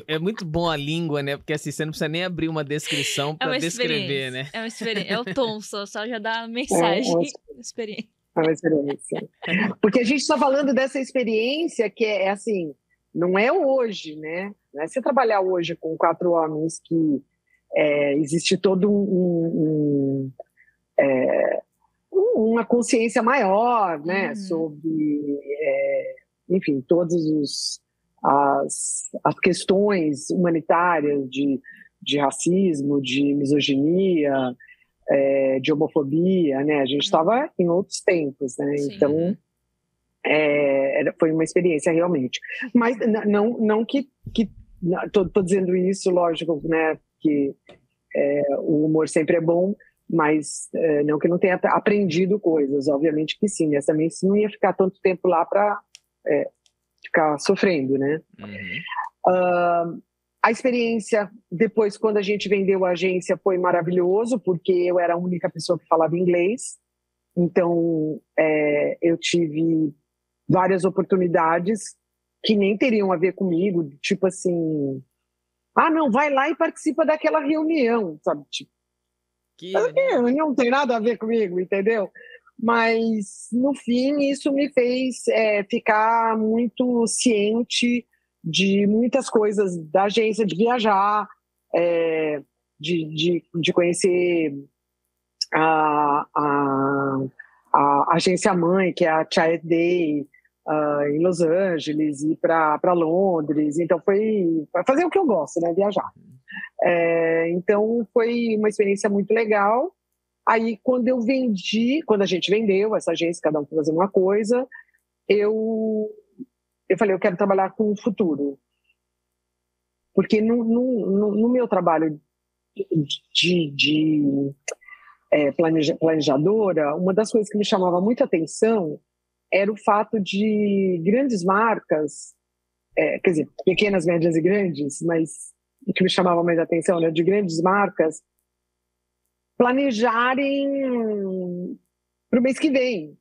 É muito bom a língua, né? Porque assim, você não precisa nem abrir uma descrição para descrever, né? É uma experiência. É o tom, só já dá a mensagem. Experiência. É uma experiência. Porque a gente está falando dessa experiência que é assim, não é hoje, né? Não é você trabalhar hoje com 4 homens que existe todo uma consciência maior, né? Sobre, enfim, todas as questões humanitárias de racismo, de misoginia, de homofobia, né? A gente estava em outros tempos, né? Sim. Então, foi uma experiência realmente. Mas não que tô dizendo isso, lógico, né? Que o humor sempre é bom, mas não que não tenha aprendido coisas, obviamente que sim, mas também não ia ficar tanto tempo lá para ficar sofrendo, né? A experiência depois, quando a gente vendeu a agência, foi maravilhoso, porque eu era a única pessoa que falava inglês, então eu tive várias oportunidades que nem teriam a ver comigo, tipo assim, não, vai lá e participa daquela reunião, sabe, tipo, não tem nada a ver comigo, entendeu? Mas, no fim, isso me fez ficar muito ciente de muitas coisas da agência, de viajar, de conhecer a agência mãe, que é a Child Day, em Los Angeles, ir para Londres. Então, foi fazer o que eu gosto, né? Viajar. Então, foi uma experiência muito legal. Aí, quando a gente vendeu essa agência, cada um foi fazer uma coisa, eu falei, eu quero trabalhar com o futuro. Porque no meu trabalho de planejadora, uma das coisas que me chamava muita atenção era o fato de grandes marcas, quer dizer, pequenas, médias e grandes, mas o que me chamava mais atenção, né, de grandes marcas, planejarem para o mês que vem.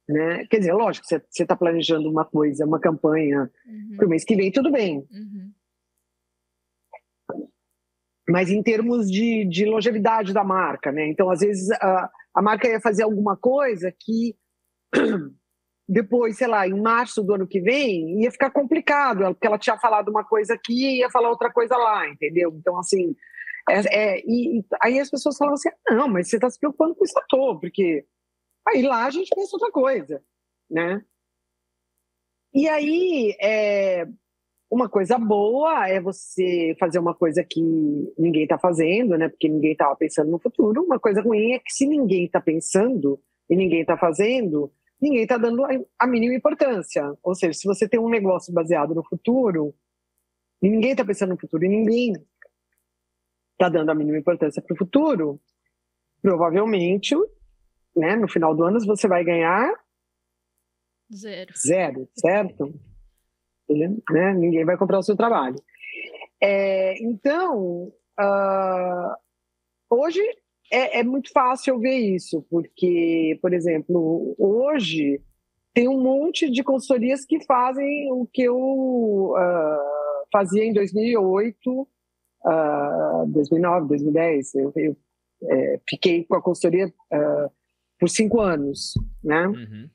Né? Quer dizer, lógico, você está planejando uma coisa, uma campanha para o mês que vem, tudo bem. Mas em termos de longevidade da marca, né? Então, às vezes, a marca ia fazer alguma coisa que depois, sei lá, em março do ano que vem, ia ficar complicado, porque ela tinha falado uma coisa aqui e ia falar outra coisa lá, entendeu? Então, assim, e aí as pessoas falavam assim, não, mas você está se preocupando com isso à toa, porque aí lá a gente pensa outra coisa, né? E aí, uma coisa boa é você fazer uma coisa que ninguém está fazendo, né? Porque ninguém estava pensando no futuro. Uma coisa ruim é que se ninguém está pensando e ninguém está fazendo, ninguém está dando a mínima importância. Ou seja, se você tem um negócio baseado no futuro e ninguém está pensando no futuro e ninguém está dando a mínima importância para o futuro, provavelmente, né, no final do ano você vai ganhar zero, certo? Né? Ninguém vai comprar o seu trabalho. Então, hoje é muito fácil eu ver isso, porque, por exemplo, hoje tem um monte de consultorias que fazem o que eu fazia em 2008, 2009, 2010. Eu fiquei com a consultoria por 5 anos, né? Uhum.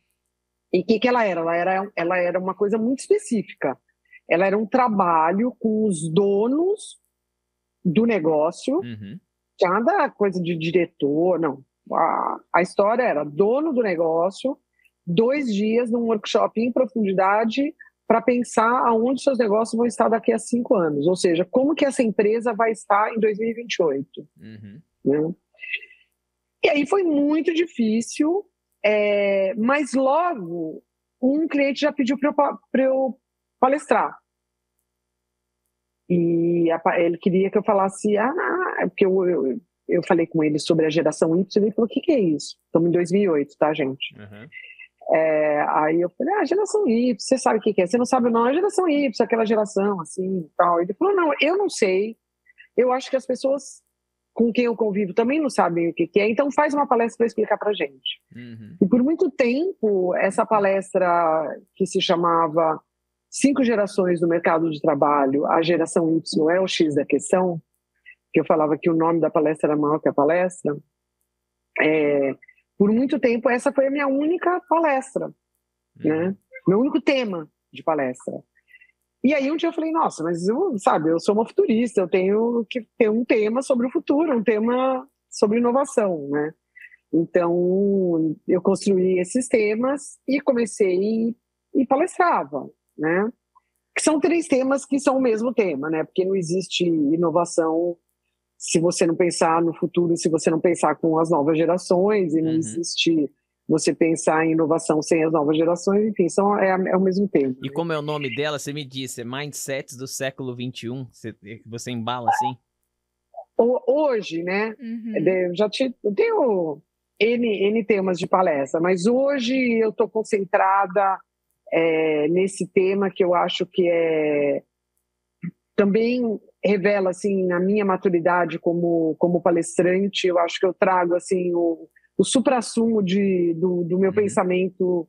E o que ela era? Ela era uma coisa muito específica. Ela era um trabalho com os donos do negócio, Uhum. nada coisa de diretor, não. A história era dono do negócio, 2 dias num workshop em profundidade para pensar aonde seus negócios vão estar daqui a 5 anos. Ou seja, como que essa empresa vai estar em 2028. Uhum. Né? E aí foi muito difícil, mas logo um cliente já pediu para eu palestrar. E ele queria que eu falasse, porque eu falei com ele sobre a geração Y, e ele falou, o que é isso? Estamos em 2008, tá, gente? Uhum. Aí eu falei, geração Y, você sabe o que é? Você não sabe não, a geração Y, aquela geração, assim, tal. Ele falou, não, eu não sei, eu acho que as pessoas com quem eu convivo também não sabem o que é, então faz uma palestra para explicar pra gente. Uhum. E por muito tempo, essa palestra que se chamava 5 gerações do mercado de trabalho, a geração Y é o X da questão, que eu falava que o nome da palestra era maior que a palestra, por muito tempo essa foi a minha única palestra, né? Meu único tema de palestra. E aí um dia eu falei, nossa, mas eu sou uma futurista, eu tenho que ter um tema sobre o futuro, um tema sobre inovação, né? Então eu construí esses temas e comecei e palestrava, né? Que são 3 temas que são o mesmo tema, né? Porque não existe inovação se você não pensar no futuro, se você não pensar com as novas gerações, e não existe você pensar em inovação sem as novas gerações, enfim, é o mesmo tema. E como é o nome dela, você me disse, Mindsets do século XXI, você embala assim? Hoje, né? Eu tenho N temas de palestra, mas hoje eu estou concentrada nesse tema que eu acho que também revela assim a minha maturidade como palestrante. Eu acho que eu trago assim o suprassumo do meu pensamento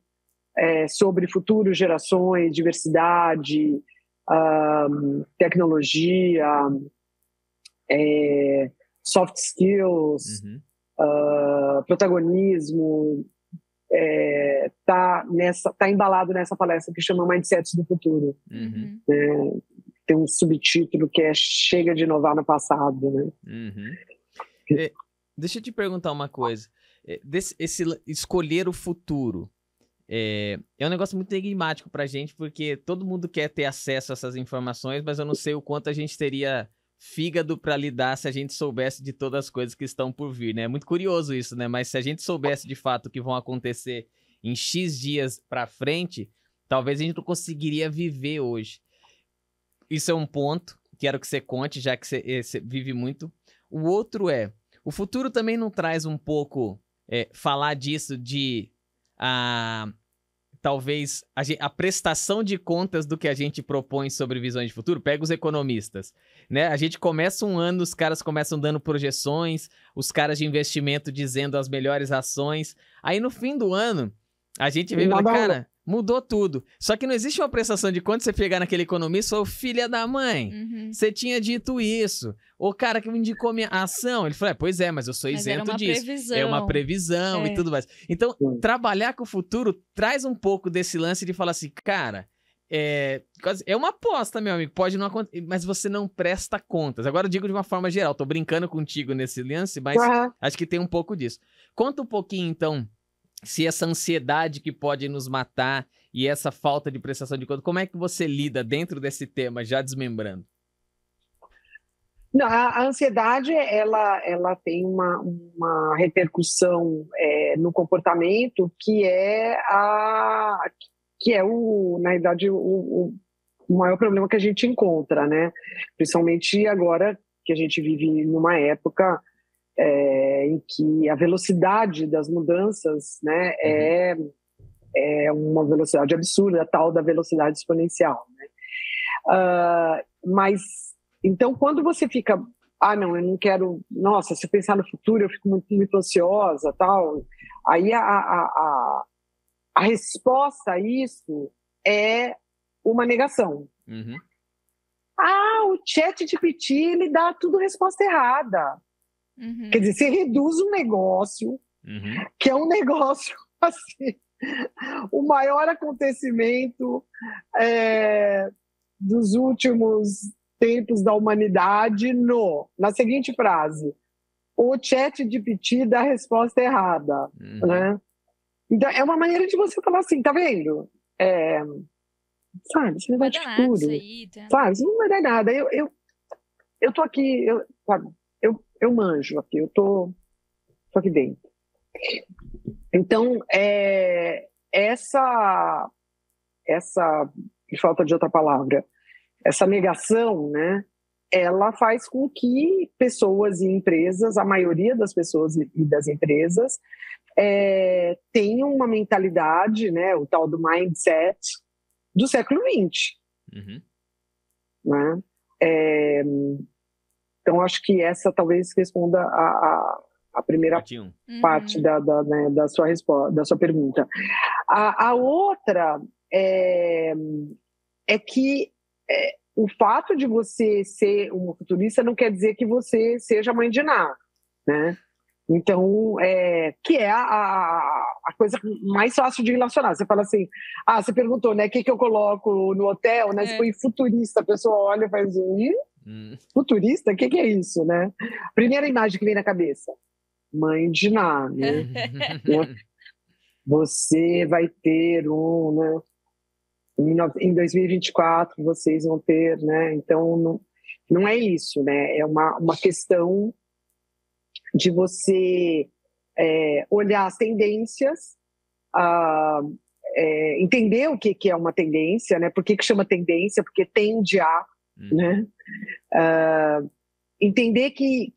sobre futuro, gerações, diversidade, tecnologia, soft skills, protagonismo. Tá embalado nessa palestra que chama Mindsets do Futuro. Tem um subtítulo que é Chega de inovar no passado, né? Deixa eu te perguntar uma coisa. Esse escolher o futuro é um negócio muito enigmático pra gente, porque todo mundo quer ter acesso a essas informações, mas eu não sei o quanto a gente teria fígado para lidar se a gente soubesse de todas as coisas que estão por vir, né? É muito curioso isso, né? Mas se a gente soubesse de fato o que vão acontecer em X dias pra frente, talvez a gente não conseguiria viver hoje. Isso é um ponto, quero que você conte, já que você vive muito. O outro o futuro também não traz um pouco falar disso de talvez a prestação de contas do que a gente propõe sobre visões de futuro. Pega os economistas, né? A gente começa um ano, os caras começam dando projeções, os caras de investimento dizendo as melhores ações. Aí no fim do ano, a gente vê e fala, cara, mudou tudo. Só que não existe uma prestação de contas, você pegar naquele economista, ô filha da mãe, você tinha dito isso. O cara que me indicou minha ação, ele falou, pois é, mas eu sou isento disso. Previsão. É uma previsão e tudo mais. Então, trabalhar com o futuro traz um pouco desse lance de falar assim, cara, é uma aposta, meu amigo, pode não acontecer, mas você não presta contas. Agora eu digo de uma forma geral, tô brincando contigo nesse lance, mas acho que tem um pouco disso. Conta um pouquinho, então, se essa ansiedade que pode nos matar e essa falta de prestação de contas, como é que você lida dentro desse tema, já desmembrando? Não, a ansiedade, ela tem uma repercussão no comportamento que na verdade, o maior problema que a gente encontra, né? Principalmente agora que a gente vive numa época em que a velocidade das mudanças, né, é uma velocidade absurda, a tal da velocidade exponencial, né? Mas, então, quando você fica, não, eu não quero, nossa, se eu pensar no futuro, eu fico muito ansiosa, tal, aí a resposta a isso é uma negação. Uhum. O ChatGPT, ele dá tudo resposta errada. Uhum. Quer dizer, você reduz um negócio, que é um negócio, assim, o maior acontecimento dos últimos tempos da humanidade na seguinte frase: o ChatGPT dá a resposta errada, né? Então, é uma maneira de você falar assim, tá vendo? Sabe, esse negócio de futuro, sabe, isso não vai dar nada. Eu tô aqui, eu manjo aqui, eu tô aqui dentro. Então, essa, de falta de outra palavra, essa negação, né, ela faz com que pessoas e empresas, a maioria das pessoas e das empresas, tenham uma mentalidade, né, o tal do mindset do século XX. Né? Então, acho que essa talvez responda a primeira parte da sua resposta, da sua pergunta. A outra é que o fato de você ser uma futurista não quer dizer que você seja mãe de Ná, né? Então, que é a coisa mais fácil de relacionar. Você fala assim, você perguntou, né, o que eu coloco no hotel, né? Você põe futurista, a pessoa olha e faz futurista? O que é isso, né? Primeira imagem que vem na cabeça, mãe de Ná, né? Você vai ter né? Em 2024 vocês vão ter, né? Então, não é isso, né? É uma questão de você olhar as tendências, entender o que é uma tendência, né? Por que chama tendência? Porque tende a, né? Entender que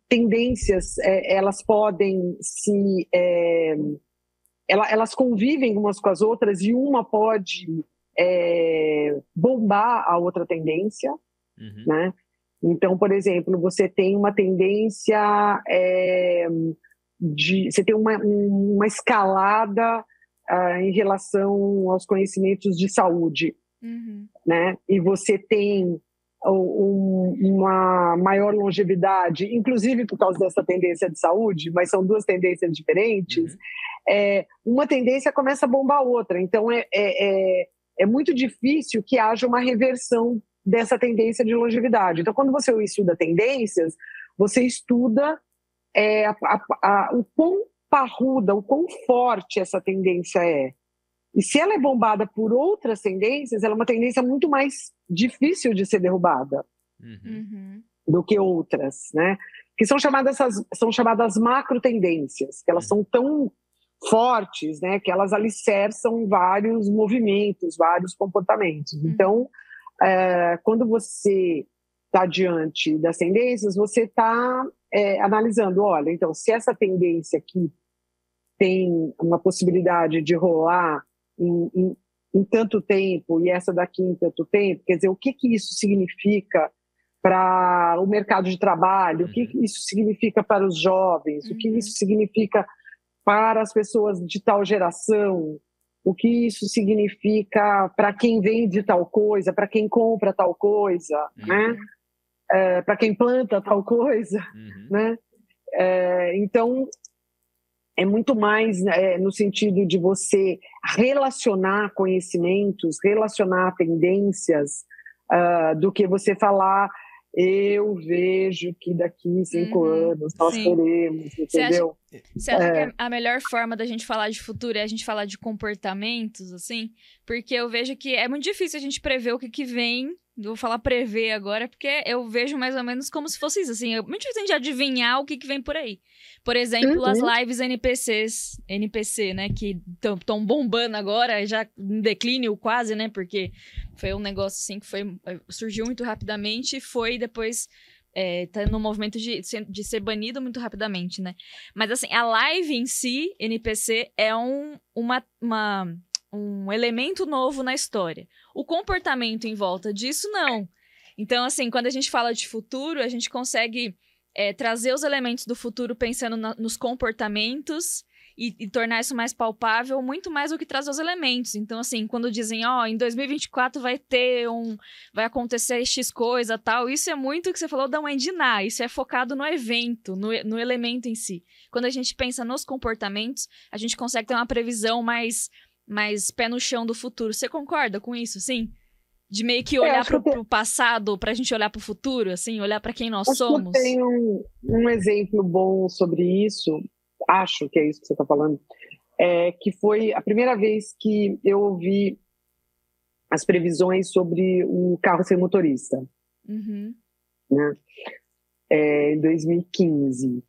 tendências elas podem elas convivem umas com as outras e uma pode bombar a outra tendência, né? Então, por exemplo, você tem uma tendência você tem uma escalada em relação aos conhecimentos de saúde, né? E você tem uma maior longevidade, inclusive por causa dessa tendência de saúde, mas são duas tendências diferentes. Uma tendência começa a bombar a outra. Então, é muito difícil que haja uma reversão dessa tendência de longevidade. Então, quando você estuda tendências, você estuda o quão parruda, o quão forte essa tendência é. E se ela é bombada por outras tendências, ela é uma tendência muito mais difícil de ser derrubada do que outras, né? Que são chamadas macro tendências, que elas são tão fortes, né, que elas alicerçam vários movimentos, vários comportamentos. Então, quando você está diante das tendências, você está analisando, olha, então, se essa tendência aqui tem uma possibilidade de rolar em tanto tempo e essa daqui em tanto tempo, quer dizer, o que isso significa para o mercado de trabalho, o que isso significa para os jovens, o que isso significa para as pessoas de tal geração, o que isso significa para quem vende tal coisa, para quem compra tal coisa, né? Para quem planta tal coisa, né? Então, é muito mais no sentido de você relacionar conhecimentos, relacionar tendências, do que você falar, eu vejo que daqui 5 anos nós teremos, entendeu? Você acha que a melhor forma da gente falar de futuro é a gente falar de comportamentos, assim? Porque eu vejo que é muito difícil a gente prever o que vem. Vou falar prever agora, porque eu vejo mais ou menos como se fosse isso, assim, é muito difícil a gente adivinhar o que vem por aí. Por exemplo, as lives NPC, né, que estão bombando agora, já em declínio quase, né, porque foi um negócio, assim, que surgiu muito rapidamente e foi depois tá no movimento de ser banido muito rapidamente, né. Mas, assim, a live em si, NPC, é um elemento novo na história. O comportamento em volta disso, não. Então, assim, quando a gente fala de futuro, a gente consegue trazer os elementos do futuro pensando nos comportamentos e tornar isso mais palpável, muito mais do que trazer os elementos. Então, assim, quando dizem, em 2024 vai acontecer X coisa, tal, isso é muito o que você falou da Wendiná, isso é focado no evento, no elemento em si. Quando a gente pensa nos comportamentos, a gente consegue ter uma previsão mais pé no chão do futuro. Você concorda com isso, sim? De meio que olhar pro passado, pra gente olhar pro futuro, assim, olhar pra quem nós somos. Eu tenho um exemplo bom sobre isso, acho que é isso que você está falando, que foi a primeira vez que eu ouvi as previsões sobre o carro sem motorista, né? Em 2015.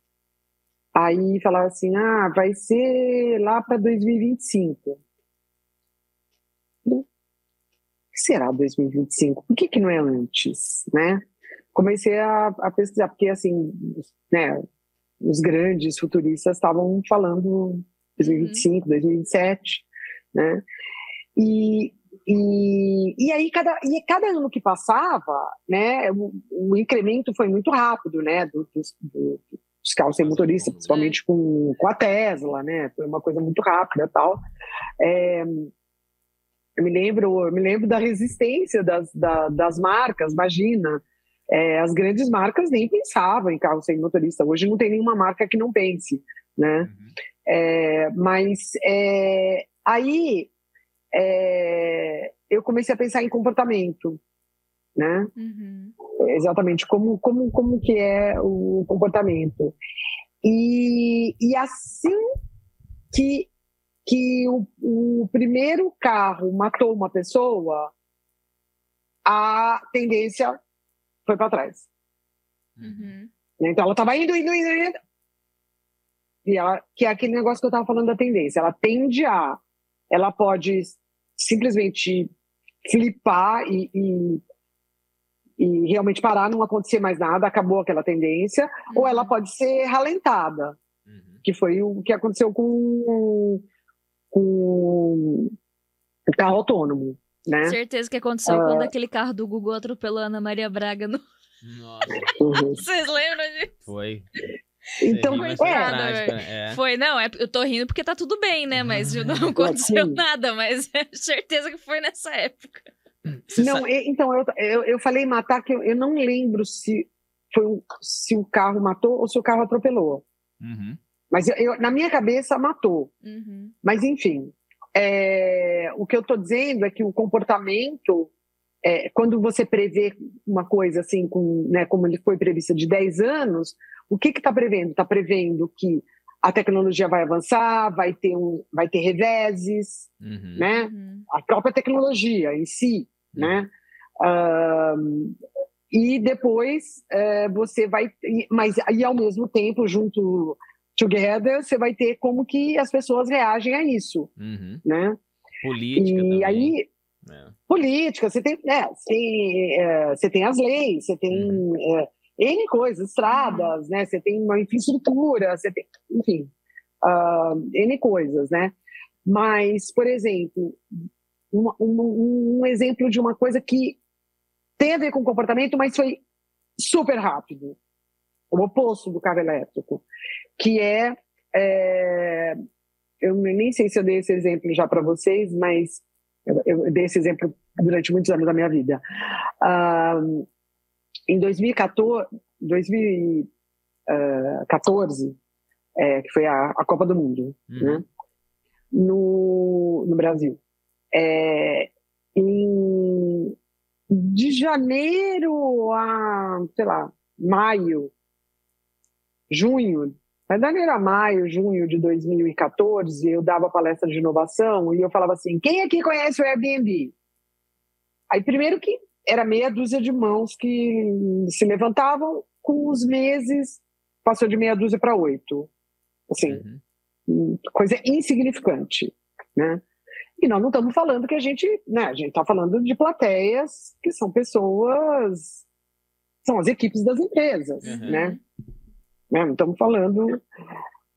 Aí falava assim, vai ser lá para 2025. O que será 2025? Por que não é antes, né? Comecei a pesquisar, porque assim, né, os grandes futuristas estavam falando 2025, 2027, né? E aí cada ano que passava, né, o incremento foi muito rápido, né, dos carros sem motorista, principalmente com a Tesla, né? Foi uma coisa muito rápida, tal. Eu me lembro da resistência das marcas. Imagina, as grandes marcas nem pensavam em carro sem motorista. Hoje não tem nenhuma marca que não pense, né? Mas aí eu comecei a pensar em comportamento, né? Exatamente, como que é o comportamento. E assim que o primeiro carro matou uma pessoa, a tendência foi para trás. Então ela estava indo. E que é aquele negócio que eu estava falando da tendência. Ela pode simplesmente flipar e realmente parar, não acontecer mais nada, acabou aquela tendência, ou ela pode ser ralentada, que foi o que aconteceu com o carro autônomo, né? Certeza que aconteceu quando aquele carro do Google atropelou a Ana Maria Braga no... Nossa. Vocês lembram disso? Foi. Então, Foi, não, eu tô rindo porque tá tudo bem, né? Mas não aconteceu nada, mas é certeza que foi nessa época. Então, eu falei matar, que eu não lembro se o carro matou ou se o carro atropelou. Mas na minha cabeça matou. Mas, enfim, o que eu estou dizendo é que o comportamento, quando você prevê uma coisa assim, né, como ele foi prevista de 10 anos, o que está prevendo? Está prevendo que a tecnologia vai avançar, vai ter reveses, né? A própria tecnologia em si, né? E depois você vai... Mas aí, ao mesmo tempo, junto... Together, você vai ter como que as pessoas reagem a isso, né? Política também. Aí, política, você tem as leis, você tem N coisas, estradas, né? Você tem uma infraestrutura, você tem, enfim, N coisas, né? Mas, por exemplo, um exemplo de uma coisa que tem a ver com comportamento, mas foi super rápido, o oposto do carro elétrico, que eu nem sei se eu dei esse exemplo já para vocês, mas eu dei esse exemplo durante muitos anos da minha vida. Em 2014, que foi a Copa do Mundo, né? No Brasil. De janeiro a, sei lá, junho de 2014, eu dava palestra de inovação e eu falava assim, quem aqui conhece o Airbnb? Aí primeiro que era meia dúzia de mãos que se levantavam, com os meses passou de meia dúzia para 8. Assim, coisa insignificante, né? E nós não estamos falando que a gente está falando de plateias que são pessoas, são as equipes das empresas, né? Não estamos falando...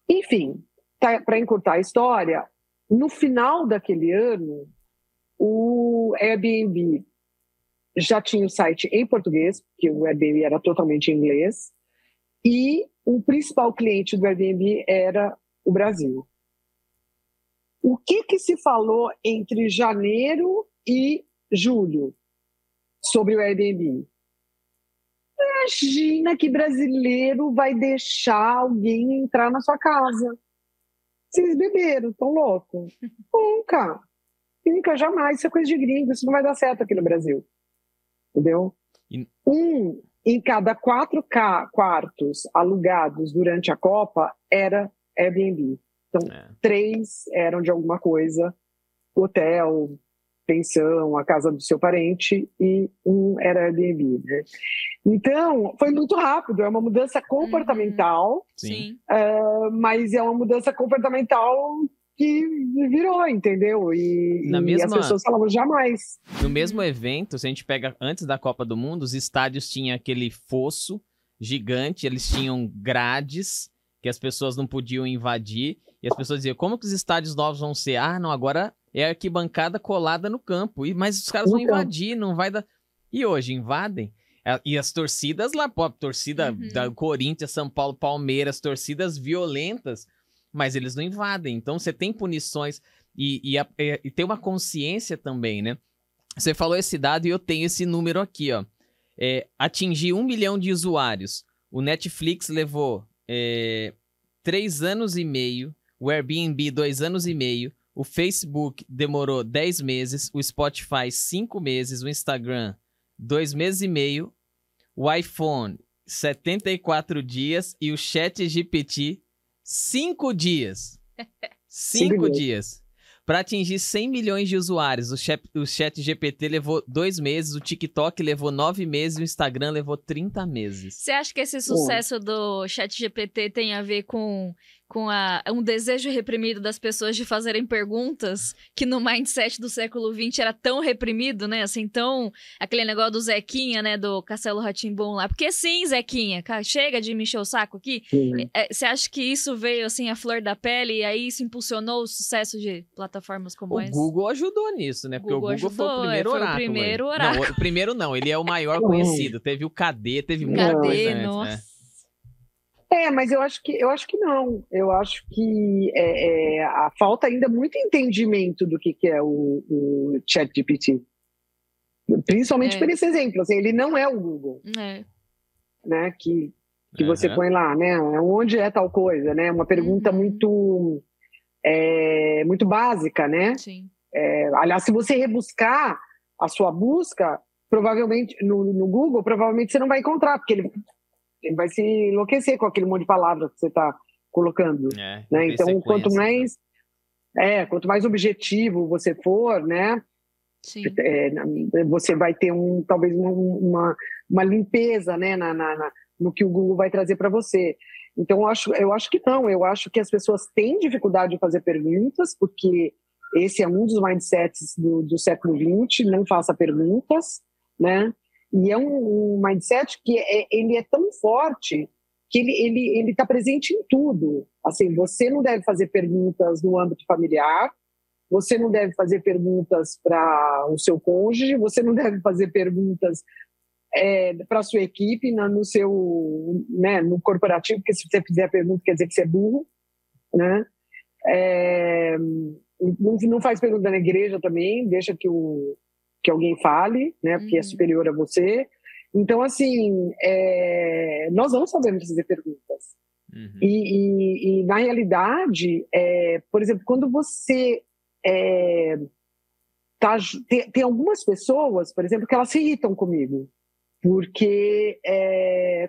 Enfim, para encurtar a história, no final daquele ano, o Airbnb já tinha o site em português, porque o Airbnb era totalmente em inglês, e o principal cliente do Airbnb era o Brasil. O que se falou entre janeiro e julho sobre o Airbnb? Imagina que brasileiro vai deixar alguém entrar na sua casa. Vocês beberam, tão louco? Nunca. Nunca, jamais. Isso é coisa de gringo. Isso não vai dar certo aqui no Brasil. Entendeu? Um em cada 4 quartos alugados durante a Copa era Airbnb. Então, 3 eram de alguma coisa, hotel, pensão, a casa do seu parente, e 1 era Airbnb, né? Então, foi muito rápido, é uma mudança comportamental, Sim. mas é uma mudança comportamental que virou, entendeu? E as pessoas falavam jamais. No mesmo evento, se a gente pega antes da Copa do Mundo, os estádios tinham aquele fosso gigante, eles tinham grades que as pessoas não podiam invadir, e as pessoas diziam, como que os estádios novos vão ser? Ah, não, agora é arquibancada colada no campo, mas os caras vão invadir, não vai dar... E hoje, invadem? E as torcidas lá, pô, torcida da Corinthians, São Paulo, Palmeiras, torcidas violentas, mas eles não invadem. Então você tem punições e tem uma consciência também, né? Você falou esse dado e eu tenho esse número aqui, ó. Atingir 1 milhão de usuários. O Netflix levou 3 anos e meio, o Airbnb 2 anos e meio, o Facebook demorou 10 meses, o Spotify 5 meses, o Instagram 2 meses e meio, o iPhone 74 dias e o ChatGPT 5 dias. 5 dias. Para atingir 100 milhões de usuários, o ChatGPT levou 2 meses, o TikTok levou 9 meses e o Instagram levou 30 meses. Você acha que esse sucesso do ChatGPT tem a ver com um desejo reprimido das pessoas de fazerem perguntas que no mindset do século XX era tão reprimido, né? Assim, tão... Aquele negócio do Zequinha, né? Do Castelo Rá-Tim-Bum lá. Porque sim, Zequinha, chega de me encher o saco aqui. Você acha que isso veio, assim, à flor da pele e aí isso impulsionou o sucesso de plataformas como essa? O Google ajudou nisso, né? Porque o Google foi o primeiro oráculo. Foi o primeiro oráculo. Não, o primeiro não, ele é o maior conhecido. Teve o KD, teve muita coisa antes, nossa. né? Mas eu acho que não. Eu acho que falta ainda muito entendimento do que é o ChatGPT. Principalmente por esse exemplo. Assim, ele não é o Google. Né? Que você põe lá, né? Onde é tal coisa, né? Uma pergunta muito básica, né? Sim. Aliás, se você rebuscar a sua busca, provavelmente no Google, provavelmente você não vai encontrar, porque ele vai se enlouquecer com aquele monte de palavras que você está colocando. Né? Então, quanto mais objetivo você for, né? Sim. Você vai ter talvez uma limpeza, né? No que o Google vai trazer para você. Então, eu acho que não. Eu acho que as pessoas têm dificuldade de fazer perguntas, porque esse é um dos mindsets do século XX, não faça perguntas, né? E é um mindset que ele é tão forte que ele está presente em tudo. Assim, você não deve fazer perguntas no âmbito familiar, você não deve fazer perguntas para o seu cônjuge, você não deve fazer perguntas para a sua equipe, no corporativo, porque se você fizer a pergunta quer dizer que você é burro, né? Não faz pergunta na igreja também, deixa que alguém fale, né, porque é superior a você. Então, assim, nós não sabemos fazer perguntas. E na realidade, por exemplo, quando você tem algumas pessoas, por exemplo, que elas se irritam comigo, porque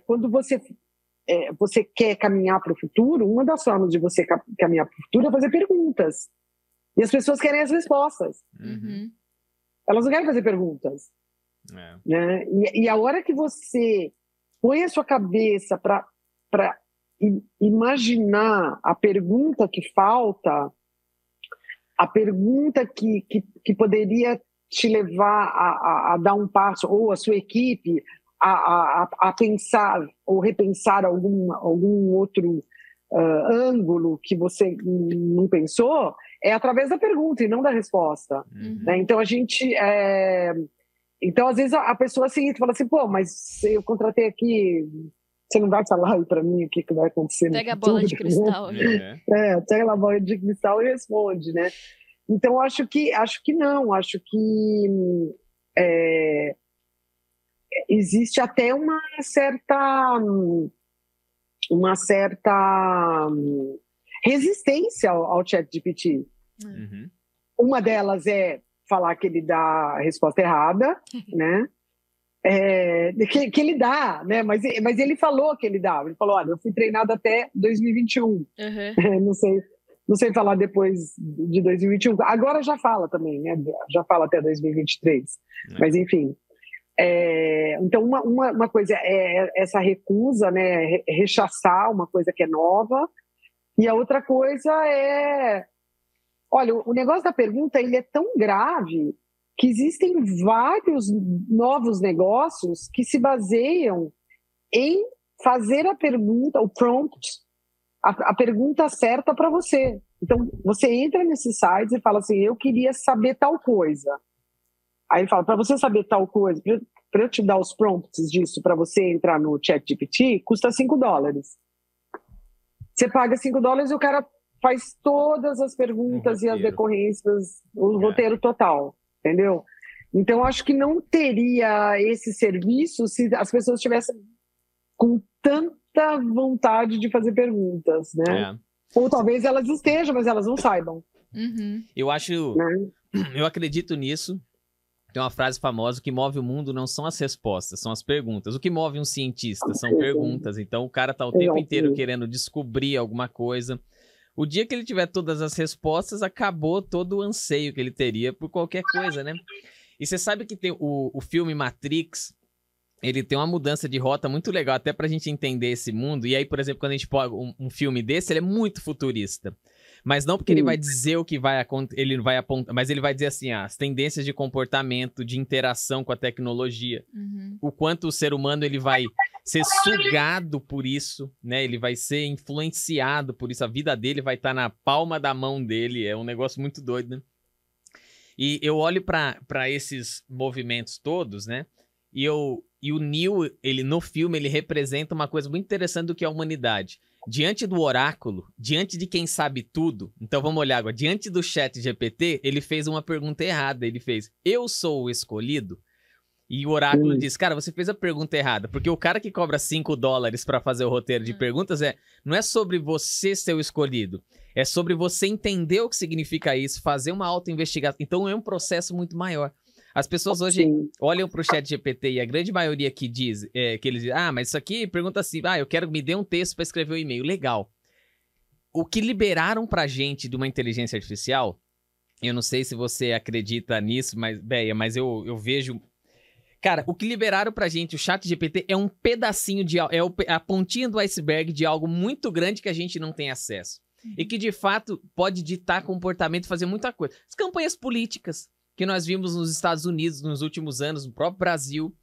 quando você quer caminhar para o futuro, uma das formas de você caminhar para o futuro é fazer perguntas. E as pessoas querem as respostas. Elas não querem fazer perguntas. Né? E a hora que você põe a sua cabeça para imaginar a pergunta que falta, a pergunta que poderia te levar a dar um passo, ou a sua equipe a pensar ou repensar algum outro ângulo que você não pensou, é através da pergunta e não da resposta. Né? Então, então, às vezes, a pessoa assim, fala assim, pô, mas eu contratei aqui Você não vai falar aí para mim o que vai acontecer Pega a no bola futuro, de cristal. É. pega a bola de cristal e responde, né? Então, acho que não. Acho que existe até uma certa resistência ao ChatGPT. Uhum. Uma delas é falar que ele dá a resposta errada, né? Que ele dá, né? Mas ele falou que ele dá. Ele falou, olha, eu fui treinado até 2021. Uhum. Não sei falar depois de 2021. Agora já fala também, né? Já fala até 2023. Mas, enfim. Então, uma coisa é essa recusa, né? Rechaçar uma coisa que é nova. E a outra coisa é... Olha, o negócio da pergunta, ele é tão grave que existem vários novos negócios que se baseiam em fazer a pergunta, o prompt, a pergunta certa para você. Então, você entra nesses sites e fala assim, eu queria saber tal coisa. Aí ele fala, para você saber tal coisa, para eu te dar os prompts disso, para você entrar no ChatGPT, custa $5. Você paga $5 e o cara faz todas as perguntas e as decorrências, o roteiro total, entendeu? Então, acho que não teria esse serviço se as pessoas estivessem com tanta vontade de fazer perguntas, né? Ou talvez elas estejam, mas elas não saibam. Uhum. Eu acho... Né? Eu acredito nisso. Tem uma frase famosa: o que move o mundo não são as respostas, são as perguntas. O que move um cientista são perguntas. Então o cara tá o tempo inteiro querendo descobrir alguma coisa. O dia que ele tiver todas as respostas, acabou todo o anseio que ele teria por qualquer coisa, né? E você sabe que tem o filme Matrix, ele tem uma mudança de rota muito legal, até pra gente entender esse mundo. E aí, por exemplo, quando a gente põe um filme desse, ele é muito futurista. Mas não porque ele vai dizer o que vai acontecer, ele vai apontar, mas ele vai dizer assim, as tendências de comportamento, de interação com a tecnologia, o quanto o ser humano ele vai ser sugado por isso, né? Ele vai ser influenciado por isso, a vida dele vai estar na palma da mão dele, é um negócio muito doido, né? E eu olho para esses movimentos todos, né? E o Neo, ele no filme, ele representa uma coisa muito interessante do que é a humanidade. Diante do oráculo, diante de quem sabe tudo, então vamos olhar agora, diante do ChatGPT, ele fez uma pergunta errada, ele fez, eu sou o escolhido? E o oráculo diz, cara, você fez a pergunta errada, porque o cara que cobra $5 para fazer o roteiro de perguntas não é sobre você ser o escolhido, é sobre você entender o que significa isso, fazer uma autoinvestigação, então é um processo muito maior. As pessoas hoje olham para o ChatGPT e a grande maioria que diz, que eles dizem, mas isso aqui pergunta assim, eu quero me dê um texto para escrever um e-mail. Legal. O que liberaram pra gente de uma inteligência artificial, eu não sei se você acredita nisso, mas eu vejo... Cara, o que liberaram pra gente, o ChatGPT, é um pedacinho a pontinha do iceberg de algo muito grande que a gente não tem acesso. E que, de fato, pode ditar comportamento e fazer muita coisa. As campanhas políticas que nós vimos nos Estados Unidos nos últimos anos, no próprio Brasil.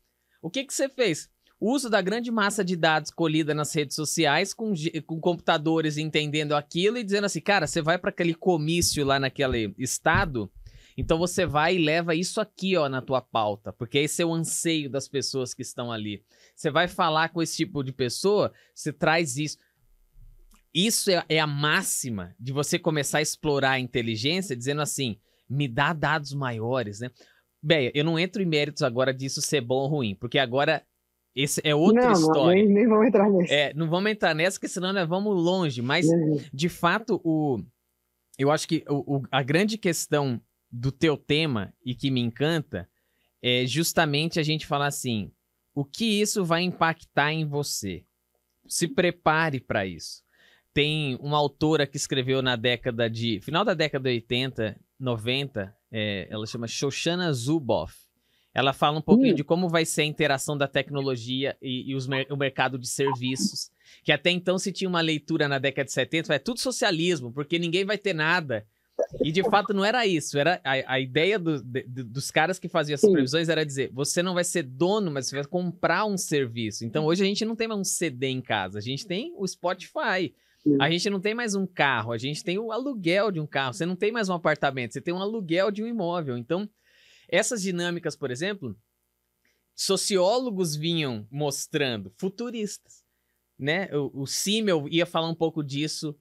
O que você fez? O uso da grande massa de dados colhida nas redes sociais, com computadores entendendo aquilo e dizendo assim, cara, você vai para aquele comício lá naquele estado, então você vai e leva isso aqui, ó, na tua pauta, porque esse é o anseio das pessoas que estão ali. Você vai falar com esse tipo de pessoa, você traz isso. Isso é a máxima de você começar a explorar a inteligência, dizendo assim, me dá dados maiores, né? Béia, eu não entro em méritos agora disso ser bom ou ruim, porque agora esse é outra história. Nem vamos entrar nessa. Não vamos entrar nessa, porque senão nós vamos longe. Mas, de fato, eu acho que a grande questão do teu tema e que me encanta é justamente a gente falar assim, o que isso vai impactar em você? Se prepare para isso. Tem uma autora que escreveu final da década de 80, 90, ela chama Shoshana Zuboff. Ela fala um pouquinho de como vai ser a interação da tecnologia e o mercado de serviços, que até então se tinha uma leitura na década de 70, é tudo socialismo, porque ninguém vai ter nada. E de fato não era isso, era a ideia dos caras que faziam essas previsões era dizer, você não vai ser dono, mas você vai comprar um serviço. Então hoje a gente não tem mais um CD em casa, a gente tem o Spotify. A gente não tem mais um carro, a gente tem o aluguel de um carro. Você não tem mais um apartamento, você tem um aluguel de um imóvel. Então, essas dinâmicas, por exemplo, sociólogos vinham mostrando, futuristas, né? O Simmel ia falar um pouco disso,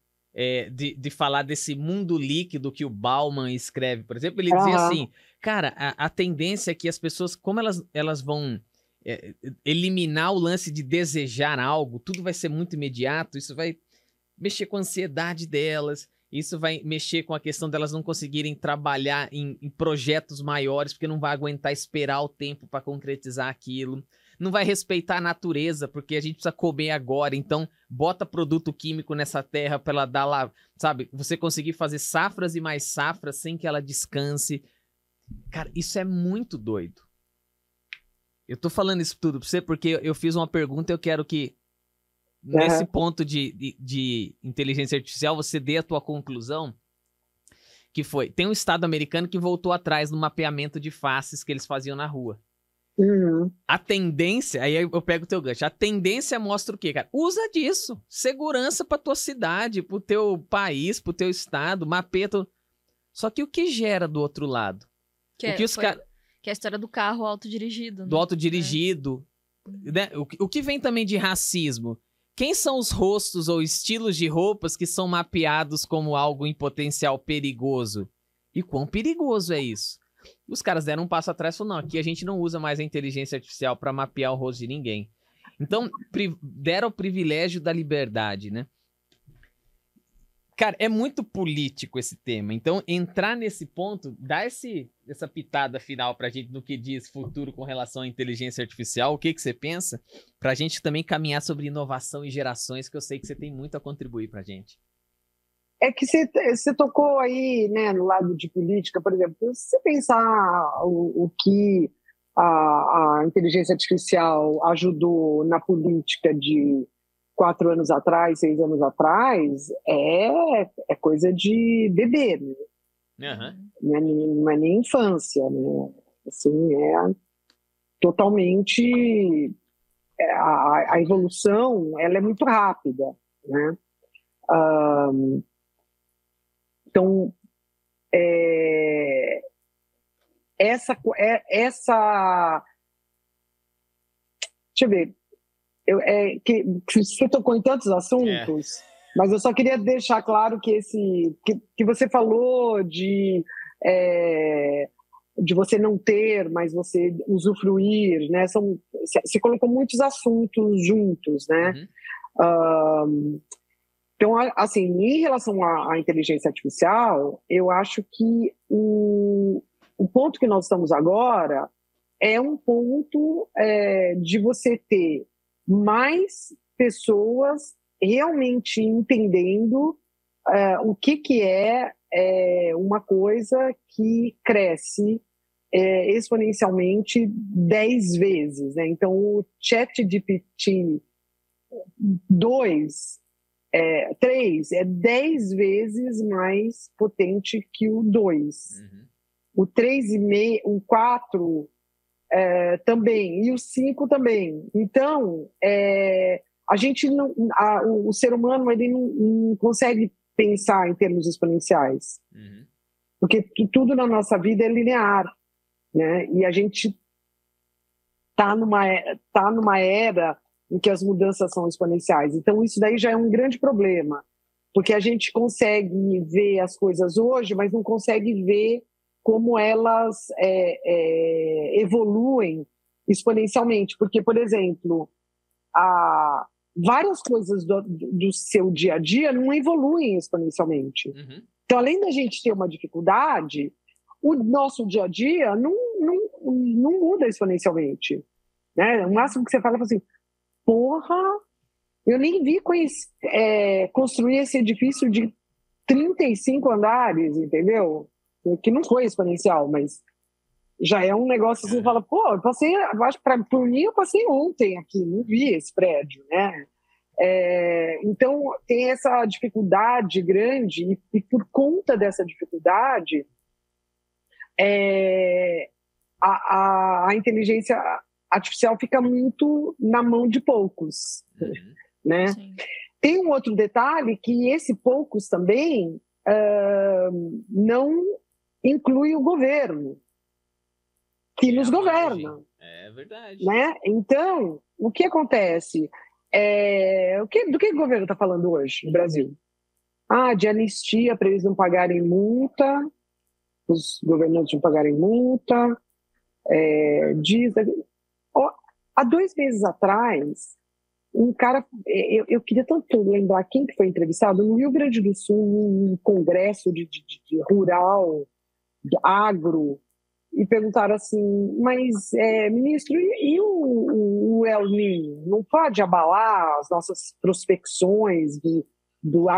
de falar desse mundo líquido que o Bauman escreve, por exemplo. Ele dizia assim, cara, a tendência é que as pessoas, como elas vão eliminar o lance de desejar algo, tudo vai ser muito imediato, isso vai mexer com a ansiedade delas, isso vai mexer com a questão delas não conseguirem trabalhar em projetos maiores, porque não vai aguentar esperar o tempo para concretizar aquilo. Não vai respeitar a natureza, porque a gente precisa comer agora. Então, bota produto químico nessa terra para ela dar lá, sabe? Você conseguir fazer safras e mais safras sem que ela descanse. Cara, isso é muito doido. Eu tô falando isso tudo pra você porque eu fiz uma pergunta e eu quero que, nesse ponto de inteligência artificial, você dê a tua conclusão, que foi, tem um estado americano que voltou atrás no mapeamento de faces que eles faziam na rua. A tendência, aí eu pego o teu gancho, a tendência mostra o quê, cara? Usa disso, segurança pra tua cidade, pro teu país, pro teu estado, mapeia teu... Só que o que gera do outro lado? Que é a história do carro autodirigido. Né? Do autodirigido, né? O que vem também de racismo? Quem são os rostos ou estilos de roupas que são mapeados como algo em potencial perigoso? E quão perigoso é isso? Os caras deram um passo atrás e falaram, não, aqui a gente não usa mais a inteligência artificial para mapear o rosto de ninguém. Então, deram o privilégio da liberdade, né? Cara, é muito político esse tema. Então, entrar nesse ponto, dá essa pitada final pra gente no que diz futuro com relação à inteligência artificial. O que você pensa? Pra gente também caminhar sobre inovação e gerações, que eu sei que você tem muito a contribuir pra gente. É que você tocou aí, né, no lado de política, por exemplo, se você pensar o que a inteligência artificial ajudou na política de 4 anos atrás, 6 anos atrás, é coisa de bebê, né? Não é nem infância, né? Assim, totalmente... A evolução, ela é muito rápida, né? Então, essa... Deixa eu ver. Que você tocou em tantos assuntos, mas eu só queria deixar claro que que você falou de você não ter, mas você usufruir, né? Você colocou muitos assuntos juntos, né? Então, assim, em relação à inteligência artificial, eu acho que o ponto que nós estamos agora é um ponto de você ter mais pessoas realmente entendendo o que é uma coisa que cresce exponencialmente 10 vezes, né? Então, o ChatGPT 3 é 10 vezes mais potente que o 2. O 3,5, o 4 também, e o 5 também. Então, a gente o ser humano ele não consegue pensar em termos exponenciais, porque tudo na nossa vida é linear, né? E a gente tá numa era em que as mudanças são exponenciais. Então, isso daí já é um grande problema, porque a gente consegue ver as coisas hoje, mas não consegue ver como elas evoluem exponencialmente. Porque, por exemplo, várias coisas do seu dia a dia não evoluem exponencialmente. Então, além da gente ter uma dificuldade, o nosso dia a dia não muda exponencialmente. Né? O máximo que você fala é assim, porra, eu nem vi construir esse edifício de 35 andares, entendeu? Que não foi exponencial, mas já é um negócio assim, você fala, pô, eu passei, por mim eu passei ontem aqui, não vi esse prédio, né? Então, tem essa dificuldade grande, e por conta dessa dificuldade, a inteligência artificial fica muito na mão de poucos, né? Sim. Tem um outro detalhe, que esse poucos também não inclui o governo, que nos governa. É verdade. Né? Então, o que acontece? do que o governo está falando hoje no Brasil? De anistia para eles não pagarem multa, os governantes não pagarem multa, há 2 meses atrás, um cara, eu queria tanto lembrar quem que foi entrevistado, no Rio Grande do Sul, num congresso de rural, de agro, e perguntaram assim, mas, ministro, e o El Niño não pode abalar as nossas prospecções do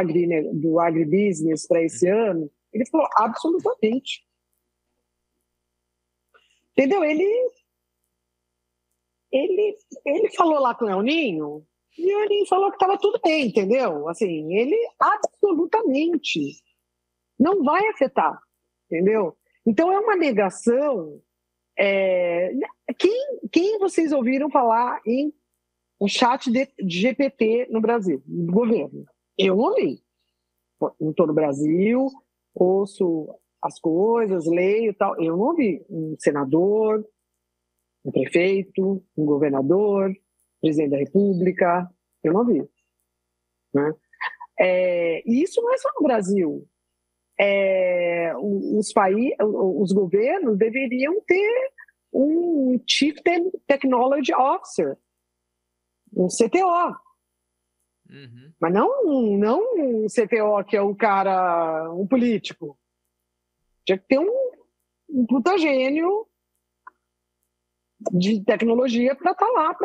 agribusiness para esse ano? Ele falou, absolutamente. Entendeu? Ele falou lá com o El Niño, e o El Niño falou que estava tudo bem, entendeu? Assim, ele absolutamente não vai afetar, entendeu? Então é uma negação. Quem vocês ouviram falar em um chat de GPT no Brasil, do governo? Eu não vi. Não estou no Brasil, ouço as coisas, leio e tal. Eu não vi um senador, um prefeito, um governador, presidente da República. Eu não vi. Né? E isso não é só no Brasil. Os governos deveriam ter um Chief Technology Officer, um CTO. Uhum. Mas não um CTO que é um cara, um político. Tinha que ter um puta gênio de tecnologia para estar lá,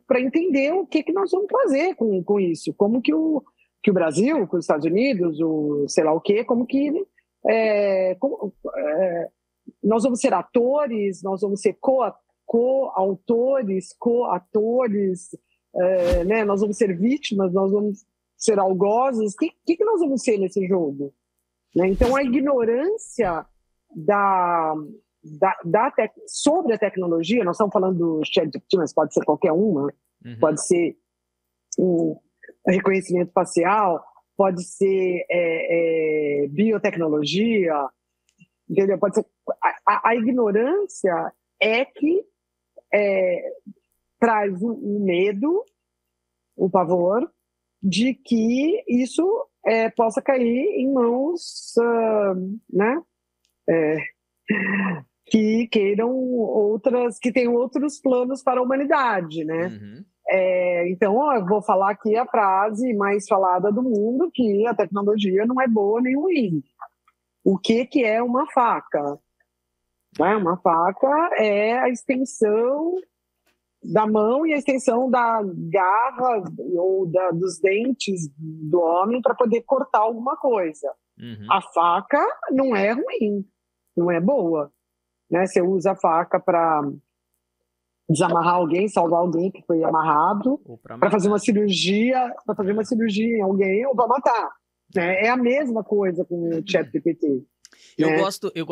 para entender o que nós vamos fazer com isso. Como que o Brasil, com os Estados Unidos, o sei lá o quê, como que nós vamos ser atores, nós vamos ser coautores, coatores, né? Nós vamos ser vítimas, nós vamos ser algozes. O que nós vamos ser nesse jogo? Né? Então, a ignorância sobre a tecnologia, nós estamos falando do ChatGPT, mas pode ser qualquer uma, pode ser o reconhecimento facial, pode ser biotecnologia, entendeu? Pode ser. A ignorância é que traz o medo, o pavor de que isso possa cair em mãos, né? Que queiram que tenham outros planos para a humanidade, né? Uhum. Então, eu vou falar aqui a frase mais falada do mundo, que a tecnologia não é boa nem ruim. O que é uma faca? Uma faca é a extensão da mão e a extensão da garra ou dos dentes do homem para poder cortar alguma coisa. Uhum. A faca não é ruim, não é boa. Né? Você usa a faca para desamarrar alguém, salvar alguém que foi amarrado, para fazer uma cirurgia, em alguém ou para matar. Né? É a mesma coisa com o ChatGPT. Eu né? gosto Então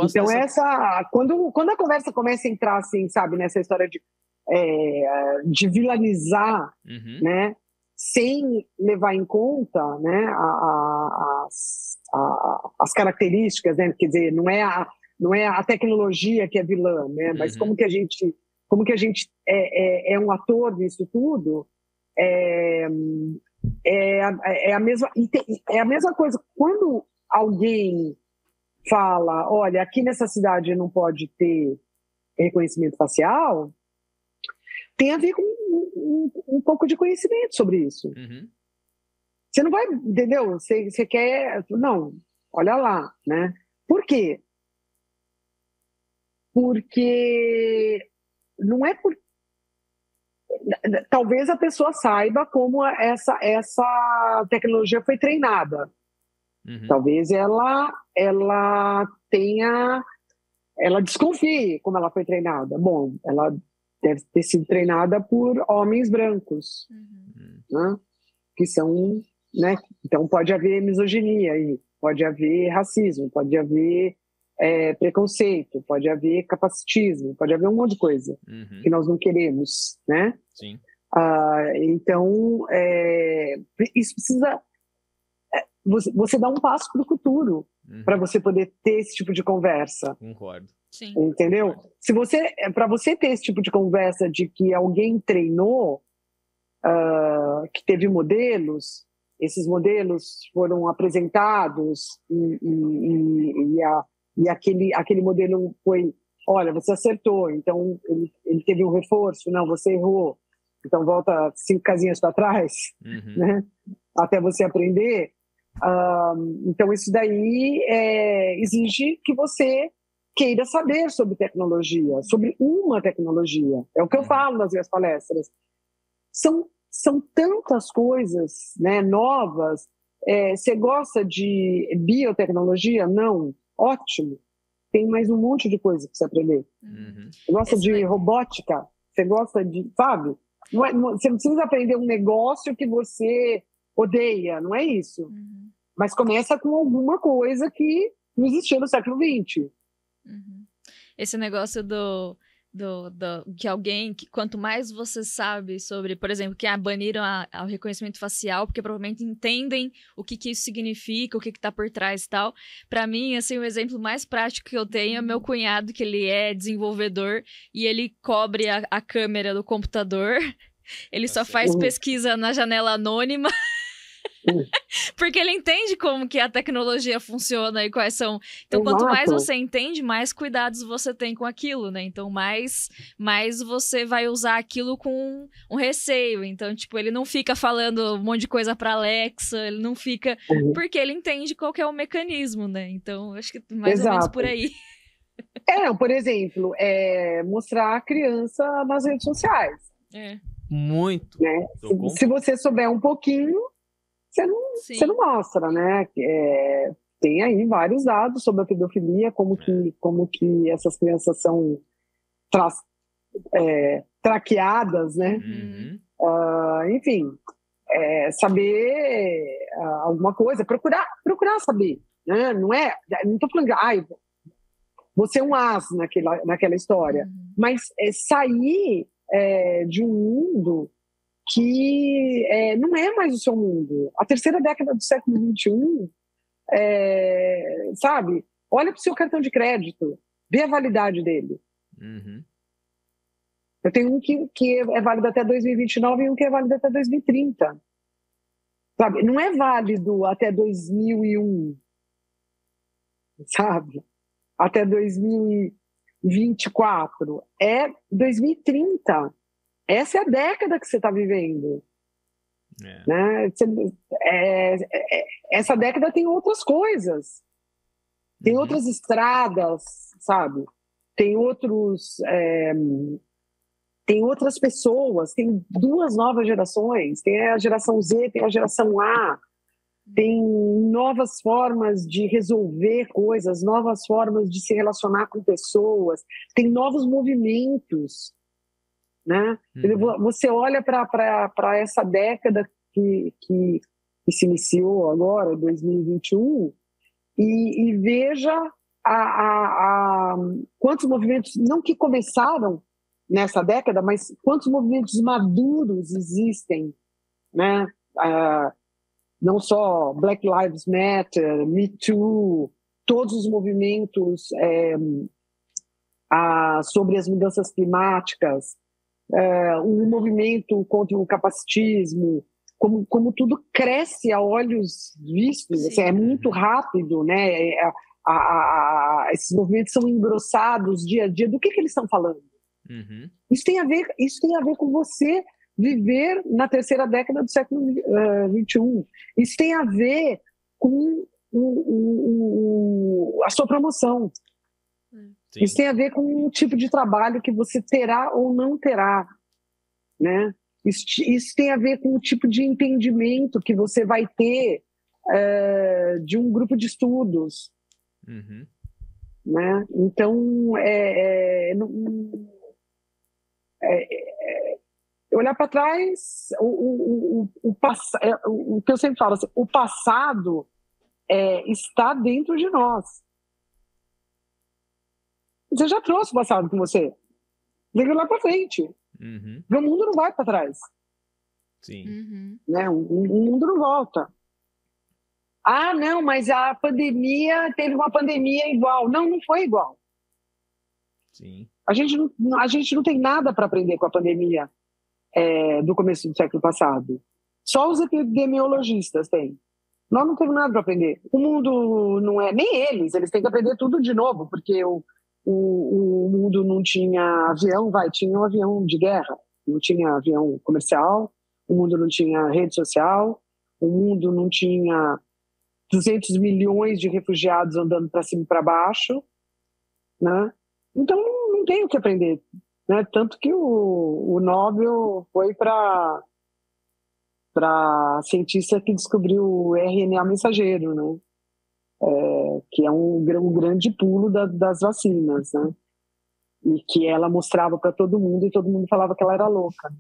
quando a conversa começa a entrar assim, sabe, nessa história de vilanizar, né, sem levar em conta, né, as características, né, quer dizer, não é a tecnologia que é vilã, né, mas como que a gente é um ator nisso tudo, é a mesma coisa. Quando alguém fala, olha, aqui nessa cidade não pode ter reconhecimento facial, tem a ver com um pouco de conhecimento sobre isso. Você não vai, entendeu? Você quer... Não, olha lá, né? Por quê? Porque não é por... Talvez a pessoa saiba como essa tecnologia foi treinada. Talvez ela desconfie como ela foi treinada. Bom, ela deve ter sido treinada por homens brancos, né? Que são, né? Então pode haver misoginia aí, pode haver racismo, pode haver preconceito, pode haver capacitismo, pode haver um monte de coisa que nós não queremos, né? Sim. Então isso precisa você dar um passo para o futuro para você poder ter esse tipo de conversa. Concordo. Sim. Entendeu? Para você ter esse tipo de conversa de que alguém treinou, que teve modelos, esses modelos foram apresentados e aquele modelo foi, olha, você acertou, então ele teve um reforço, não, você errou, então volta 5 casinhas para trás, né? Até você aprender. Então isso daí exige que você queira saber sobre tecnologia, sobre uma tecnologia. É o que eu falo nas minhas palestras. São tantas coisas, né, novas. Você gosta de biotecnologia? Não. Ótimo. Tem mais um monte de coisa para você aprender. Você gosta de robótica? Você gosta de... Sabe? Você não precisa aprender um negócio que você odeia, não é isso. Mas começa com alguma coisa que não existia no século XX. Esse negócio que alguém, quanto mais você sabe sobre, por exemplo, que baniram o reconhecimento facial, porque provavelmente entendem o que isso significa, o que tá por trás e tal. Pra mim, assim, o exemplo mais prático que eu tenho é meu cunhado, que ele é desenvolvedor e ele cobre a câmera do computador. Ele só faz pesquisa na janela anônima. Porque ele entende como que a tecnologia funciona e quais são. Então, quanto mais você entende, mais cuidados você tem com aquilo, né? Então, mais você vai usar aquilo com um receio. Então, tipo, ele não fica falando um monte de coisa pra Alexa, ele não fica... Porque ele entende qual que é o mecanismo, né? Então, acho que mais ou menos por aí. Por exemplo, mostrar a criança nas redes sociais. Muito. Né? Se você souber um pouquinho, você não mostra, né? Tem aí vários dados sobre a pedofilia, como que essas crianças são traqueadas, né? Enfim, saber alguma coisa, procurar saber, né? Não estou falando que você é um as naquela história, mas sair de um mundo que não é mais o seu mundo. A terceira década do século XXI, sabe? Olha para o seu cartão de crédito, vê a validade dele. Eu tenho um que é válido até 2029 e um que é válido até 2030. Sabe? Não é válido até 2001, sabe? Até 2024. É 2030. Essa é a década que você está vivendo. Né? Essa década tem outras coisas. Tem outras estradas, sabe? Tem outras pessoas. Tem 2 novas gerações. Tem a geração Z, tem a geração A. Tem novas formas de resolver coisas, novas formas de se relacionar com pessoas. Tem novos movimentos. Né? Você olha para essa década que se iniciou agora, 2021, e veja quantos movimentos, não que começaram nessa década, mas quantos movimentos maduros existem, né? Não só Black Lives Matter, Me Too, todos os movimentos sobre as mudanças climáticas, um movimento contra o capacitismo, como tudo cresce a olhos vistos, assim, é muito rápido, né? Esses movimentos são engrossados dia a dia. Do que eles estão falando? Isso tem a ver com você viver na terceira década do século XXI. Isso tem a ver com a sua promoção. Sim. Isso tem a ver com o tipo de trabalho que você terá ou não terá, né? Isso tem a ver com o tipo de entendimento que você vai ter de um grupo de estudos, né? Então, olhar para trás, o que eu sempre falo, assim, o passado está dentro de nós. Você já trouxe o passado com você. Tem que olhar para frente. O mundo não vai para trás. Sim. Né? O mundo não volta. Não, mas a pandemia teve uma pandemia igual. Não foi igual. Sim. A gente não tem nada para aprender com a pandemia. do começo do século passado. Só os epidemiologistas têm. Nós não temos nada para aprender. O mundo não é... Nem eles têm que aprender tudo de novo, porque o mundo não tinha avião, tinha um avião de guerra, não tinha avião comercial, o mundo não tinha rede social, o mundo não tinha 200 milhões de refugiados andando para cima e para baixo, né? Então não tem o que aprender, né? Tanto que o Nobel foi para cientista que descobriu o RNA mensageiro, né? Que é um grande pulo das vacinas, né? E que ela mostrava para todo mundo e todo mundo falava que ela era louca.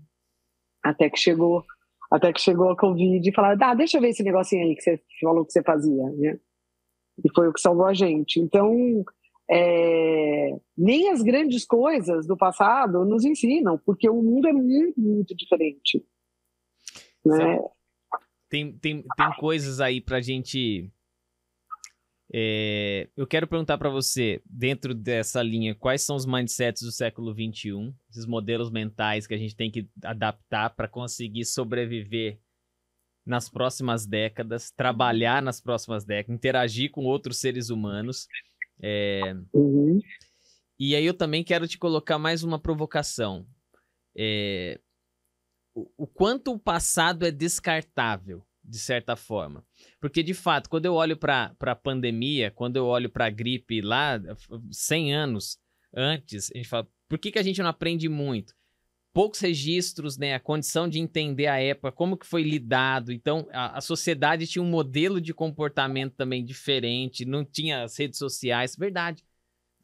Até que chegou a Covid e falaram, deixa eu ver esse negocinho aí que você falou que você fazia, né? E foi o que salvou a gente. Então, nem as grandes coisas do passado nos ensinam, porque o mundo é muito, muito diferente. Né? Tem coisas aí pra gente... eu quero perguntar para você, dentro dessa linha, quais são os mindsets do século XXI, esses modelos mentais que a gente tem que adaptar para conseguir sobreviver nas próximas décadas, trabalhar nas próximas décadas, interagir com outros seres humanos. E aí eu também quero te colocar mais uma provocação. O quanto o passado é descartável, de certa forma. Porque, de fato, quando eu olho para a pandemia, quando eu olho para a gripe lá, 100 anos antes, a gente fala, por que a gente não aprende muito? Poucos registros, né? A condição de entender a época, como que foi lidado. Então, a sociedade tinha um modelo de comportamento também diferente, não tinha as redes sociais. Verdade.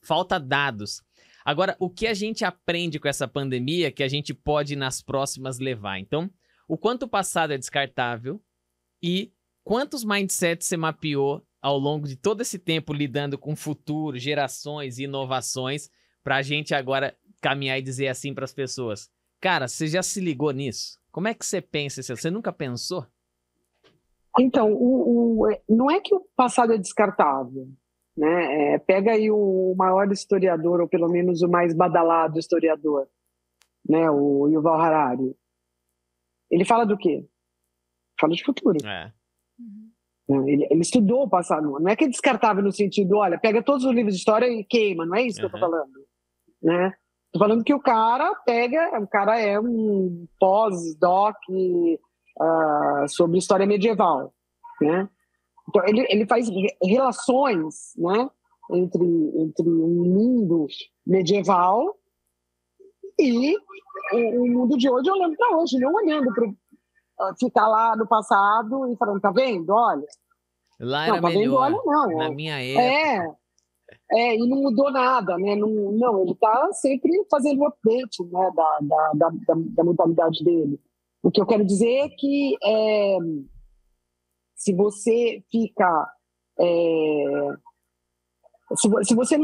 Falta dados. Agora, o que a gente aprende com essa pandemia que a gente pode nas próximas levar? Então, o quanto o passado é descartável e quantos mindsets você mapeou ao longo de todo esse tempo lidando com o futuro, gerações e inovações para a gente agora caminhar e dizer assim para as pessoas, cara, você já se ligou nisso? Como é que você pensa isso? Você nunca pensou? Então, não é que o passado é descartável, né? Pega aí o maior historiador, ou pelo menos o mais badalado historiador, né? O Yuval Harari. Ele fala do quê? Fala de futuro. Ele estudou o passado. Não é que é descartável no sentido, olha, pega todos os livros de história e queima, não é isso que eu tô falando, né? Tô falando que o cara é um pós-doc sobre história medieval, né? Então ele faz relações, né, entre um mundo medieval e o mundo de hoje, olhando para hoje, não olhando para ficar lá no passado e falando, tá vendo? Olha. Lá era melhor, olha, não. Na minha época. E não mudou nada, né? Não, ele está sempre fazendo o update, né, da modalidade dele. O que eu quero dizer é que se você fica... se você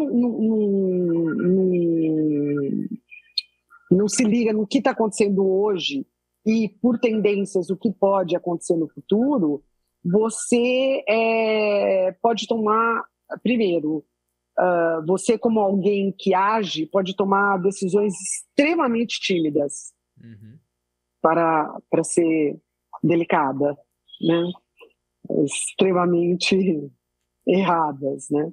não se liga no que está acontecendo hoje e, por tendências, o que pode acontecer no futuro, você pode tomar, primeiro, você como alguém que age, pode tomar decisões extremamente tímidas para ser delicada, né? Extremamente erradas, né?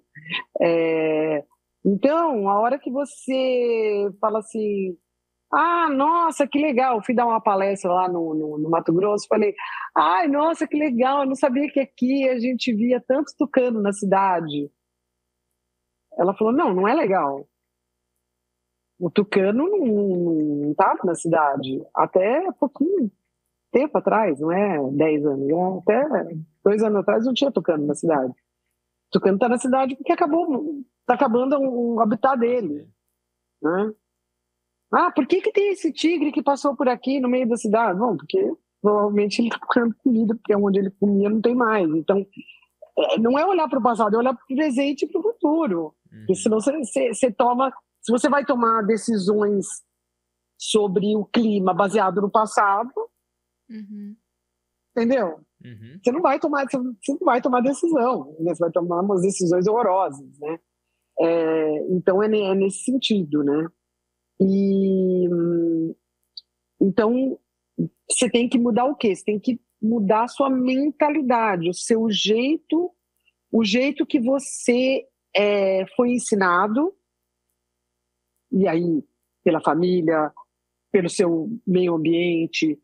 Então, a hora que você fala assim, nossa, que legal, fui dar uma palestra lá no Mato Grosso, falei, nossa, que legal, eu não sabia que aqui a gente via tanto tucano na cidade. Ela falou, não é legal. O tucano não estava na cidade até pouquinho tempo atrás, não é 10 anos, até 2 anos atrás não tinha tucano na cidade. O tucano está na cidade porque está acabando o habitat dele, né? Por que tem esse tigre que passou por aqui no meio da cidade? Bom, porque provavelmente ele está procurando comida, porque onde ele comia não tem mais. Então, não é olhar para o passado, é olhar para o presente e para o futuro. Porque senão você toma... Se você vai tomar decisões sobre o clima baseado no passado, entendeu? Você não vai tomar decisão, né? Você vai tomar umas decisões horrorosas, né? Então é nesse sentido, né? E Então, você tem que mudar o quê? Você tem que mudar a sua mentalidade, o seu jeito, o jeito que você foi ensinado, e aí, pela família, pelo seu meio ambiente,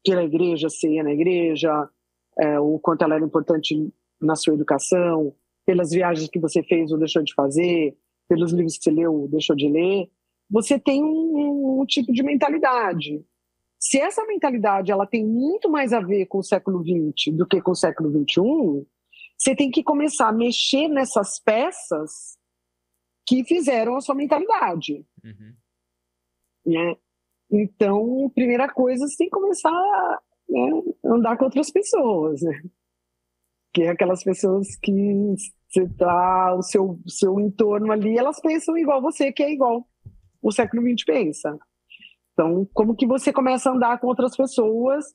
pela igreja, você ia na igreja, o quanto ela era importante na sua educação, pelas viagens que você fez ou deixou de fazer, pelos livros que você leu ou deixou de ler. Você tem um tipo de mentalidade. Se essa mentalidade ela tem muito mais a ver com o século XX do que com o século XXI, você tem que começar a mexer nessas peças que fizeram a sua mentalidade. Uhum. Né? Então, primeira coisa, você tem que começar a andar com outras pessoas, né? Que é aquelas pessoas que você tá, o seu entorno ali, elas pensam igual você, que é igual o século XX pensa. Então, como que você começa a andar com outras pessoas,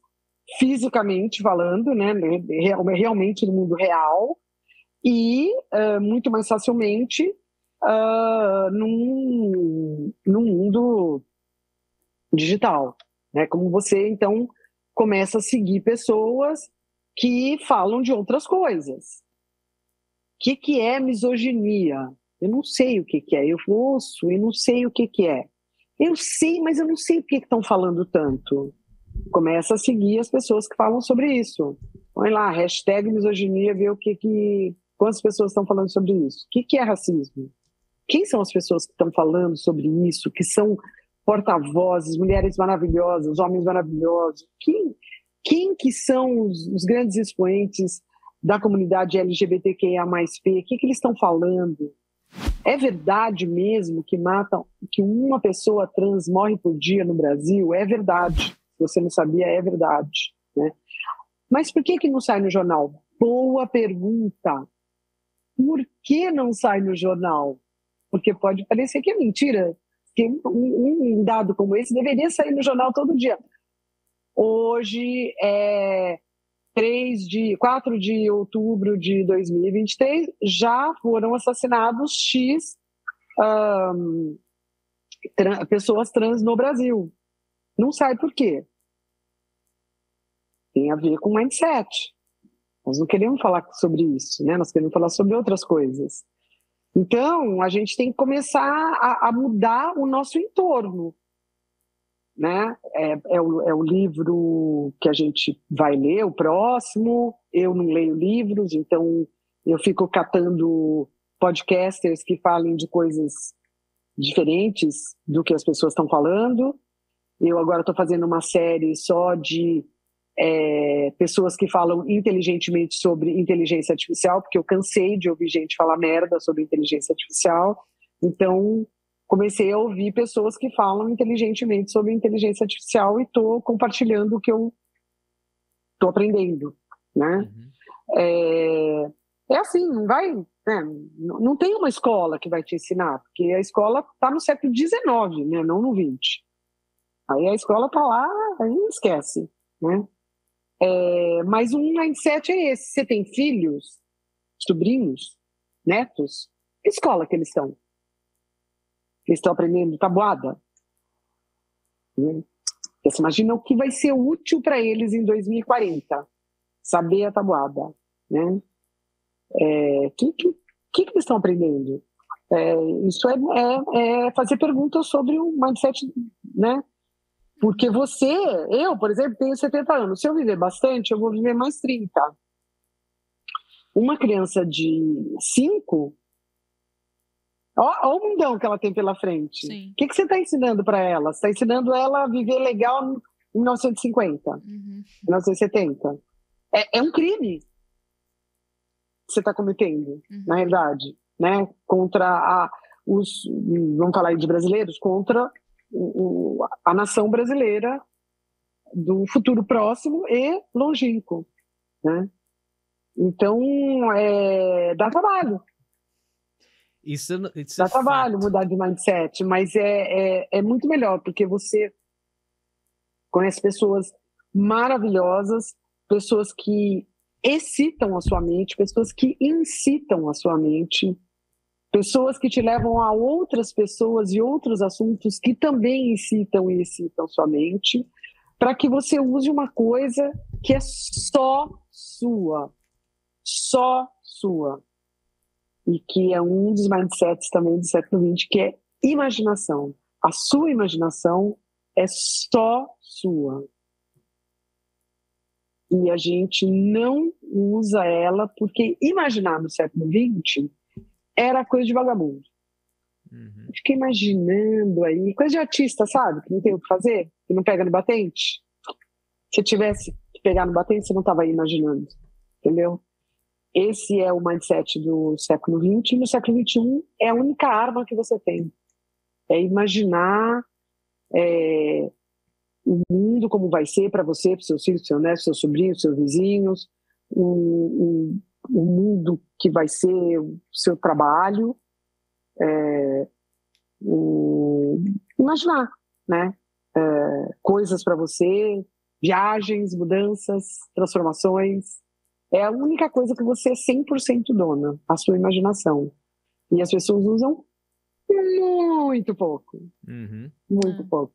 fisicamente falando, né? Realmente no mundo real, e muito mais facilmente num mundo digital, né? Como você, então, começa a seguir pessoas que falam de outras coisas. O que é misoginia? Eu não sei o que é. Eu ouço e não sei o que é. Eu sei, mas eu não sei por que estão falando tanto. Começa a seguir as pessoas que falam sobre isso. Põe lá, hashtag misoginia, vê quantas pessoas estão falando sobre isso. O que é racismo? Quem são as pessoas que estão falando sobre isso, que são porta-vozes, mulheres maravilhosas, homens maravilhosos? Quem que são os grandes expoentes da comunidade LGBTQIA+P? O que eles estão falando? É verdade mesmo que uma pessoa trans morre por dia no Brasil? É verdade. Se você não sabia, é verdade. Né? Mas por que não sai no jornal? Boa pergunta. Por que não sai no jornal? Porque pode parecer que é mentira. Que um dado como esse deveria sair no jornal todo dia. Hoje é 4 de outubro de 2023, já foram assassinados pessoas trans no Brasil. Não sai por quê? Tem a ver com mindset. Nós não queremos falar sobre isso, né? Nós queremos falar sobre outras coisas. Então, a gente tem que começar a mudar o nosso entorno. Né? É o livro que a gente vai ler, o próximo. Eu não leio livros, então eu fico catando podcasters que falem de coisas diferentes do que as pessoas estão falando. Eu agora estou fazendo uma série só de pessoas que falam inteligentemente sobre inteligência artificial, porque eu cansei de ouvir gente falar merda sobre inteligência artificial. Então, comecei a ouvir pessoas que falam inteligentemente sobre inteligência artificial e estou compartilhando o que eu estou aprendendo, né? Uhum. É assim, não vai... Né? Não tem uma escola que vai te ensinar, porque a escola está no século XIX, né? Não no XX. Aí a escola está lá, aí esquece, né? Mas um mindset é esse. Você tem filhos, sobrinhos, netos, que escola que eles estão? Eles estão aprendendo tabuada? Você imagina o que vai ser útil para eles em 2040? Saber a tabuada, né? Que eles estão aprendendo? Isso é fazer perguntas sobre o mindset, né? Porque eu, por exemplo, tenho 70 anos. Se eu viver bastante, eu vou viver mais 30. Uma criança de 5... Olha o mundão que ela tem pela frente. Sim. O que você está ensinando para ela? Você está ensinando ela a viver legal em 1950, 1970. É um crime que você está cometendo, na realidade, né? Contra vamos falar aí de brasileiros, contra a nação brasileira do futuro próximo e longínquo, né? Então, dá trabalho. Isso dá trabalho mudar de mindset, mas é muito melhor, porque você conhece pessoas maravilhosas, pessoas que excitam a sua mente, pessoas que incitam a sua mente Pessoas que te levam a outras pessoas e outros assuntos que também incitam e excitam sua mente, para que você use uma coisa que é só sua. Só sua. E que é um dos mindsets também do século XX, que é imaginação. A sua imaginação é só sua. E a gente não usa ela porque imaginar no século XX era coisa de vagabundo. Uhum. Fiquei imaginando aí, coisa de artista, sabe? Que não tem o que fazer, que não pega no batente. Se tivesse que pegar no batente, você não estava aí imaginando. Entendeu? Esse é o mindset do século XX. E no século XXI é a única arma que você tem. É imaginar o mundo como vai ser para você, para os seus filhos, seu neto, seus sobrinhos, seus vizinhos, o mundo que vai ser o seu trabalho. Imaginar, né? Coisas para você, viagens, mudanças, transformações. É a única coisa que você é 100% dona, a sua imaginação. E as pessoas usam muito pouco. Uhum. Muito pouco.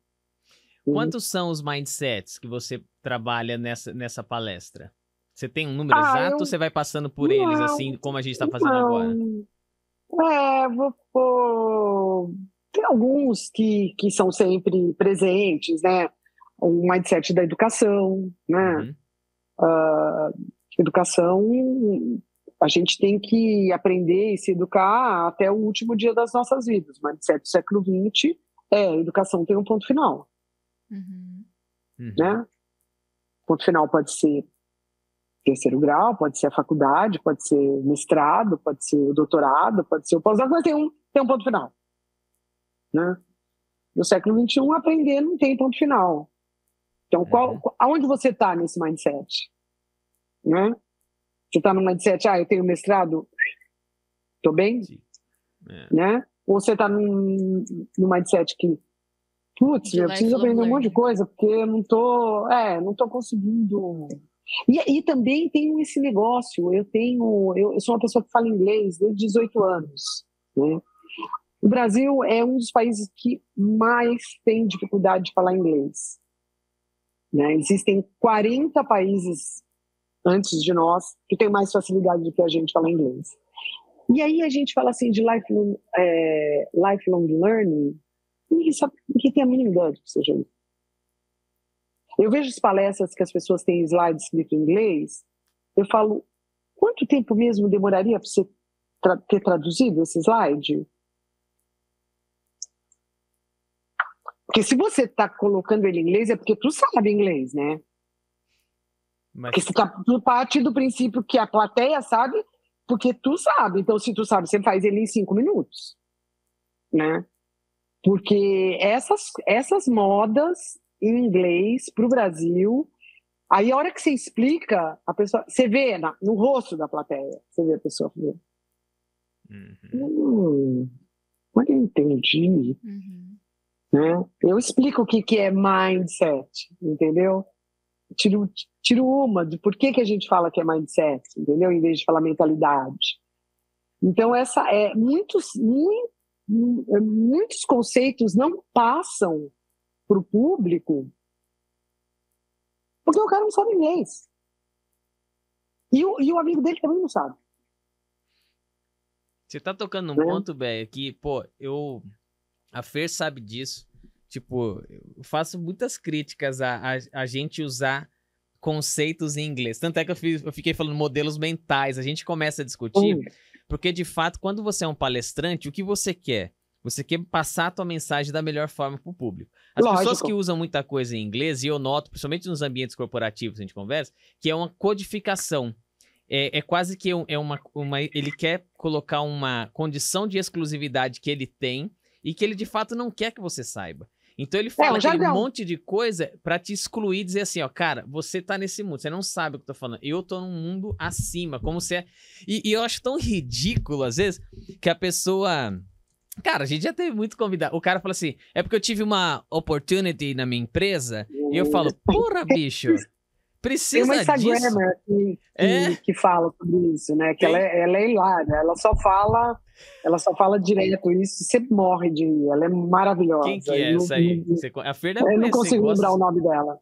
Quantos são os mindsets que você trabalha nessa palestra? Você tem um número exato ou você vai passando por eles, assim, como a gente está fazendo agora? Tem alguns que são sempre presentes, né? O mindset da educação, né? Educação, a gente tem que aprender e se educar até o último dia das nossas vidas. O mindset do século XX a educação tem um ponto final. Né? Ponto final pode ser terceiro grau, pode ser a faculdade, pode ser o mestrado, pode ser o doutorado, pode ser o pós-doutorado, mas tem um ponto final. Né? No século XXI, aprender não tem ponto final. Então, aonde você está nesse mindset? Né? Você está no mindset, eu tenho mestrado, estou bem? Né? Ou você está no mindset que, putz, eu preciso aprender um monte de coisa, porque eu não tô conseguindo. E também tem esse negócio, eu sou uma pessoa que fala inglês desde 18 anos. Né? O Brasil é um dos países que mais tem dificuldade de falar inglês. Né? Existem 40 países antes de nós que têm mais facilidade do que a gente falar inglês. E aí a gente fala assim de lifelong learning, ninguém sabe, ninguém tem a mínima ideia do que seja isso. Eu vejo as palestras que as pessoas têm slides escritos em inglês, eu falo, quanto tempo mesmo demoraria para você ter traduzido esse slide? Porque se você está colocando ele em inglês, é porque tu sabe inglês, né? Porque você parte do princípio que a plateia sabe, porque tu sabe. Então, se tu sabe, você faz ele em 5 minutos. Né? Porque essas modas em inglês para o Brasil, aí a hora que você explica, a pessoa, você vê no rosto da plateia, você vê a pessoa ver. Como eu entendi. Né? Eu explico o que é mindset, entendeu? Tiro uma de por que a gente fala que é mindset, entendeu? Em vez de falar mentalidade. Então, muitos conceitos não passam para o público porque o cara não sabe inglês. E o amigo dele também não sabe. Você tá tocando num ponto, Bé, que, pô, a Fer sabe disso. Tipo, eu faço muitas críticas a gente usar conceitos em inglês. Tanto é que eu fiquei falando modelos mentais. A gente começa a discutir, porque, de fato, quando você é um palestrante, o que você quer? Você quer passar a tua mensagem da melhor forma para o público. As pessoas que usam muita coisa em inglês, e eu noto, principalmente nos ambientes corporativos, a gente conversa, que é uma codificação. É quase que ele quer colocar uma condição de exclusividade que ele tem e que ele, de fato, não quer que você saiba. Então ele fala aquele monte de coisa pra te excluir, dizer assim, ó, cara, você tá nesse mundo, você não sabe o que eu tô falando, eu tô num mundo acima, como você é. E eu acho tão ridículo, às vezes, que a pessoa... Cara, a gente já teve muito convidado. O cara fala assim, é porque eu tive uma opportunity na minha empresa, e eu falo, porra, bicho, Precisa uma disso? Instagrammer que fala sobre isso, né? Que ela é hilária, ela só fala direto isso, você morre de rir, ela é maravilhosa. Quem que é essa aí? A Fer deve eu não conhecer, consigo gosta... lembrar o nome dela.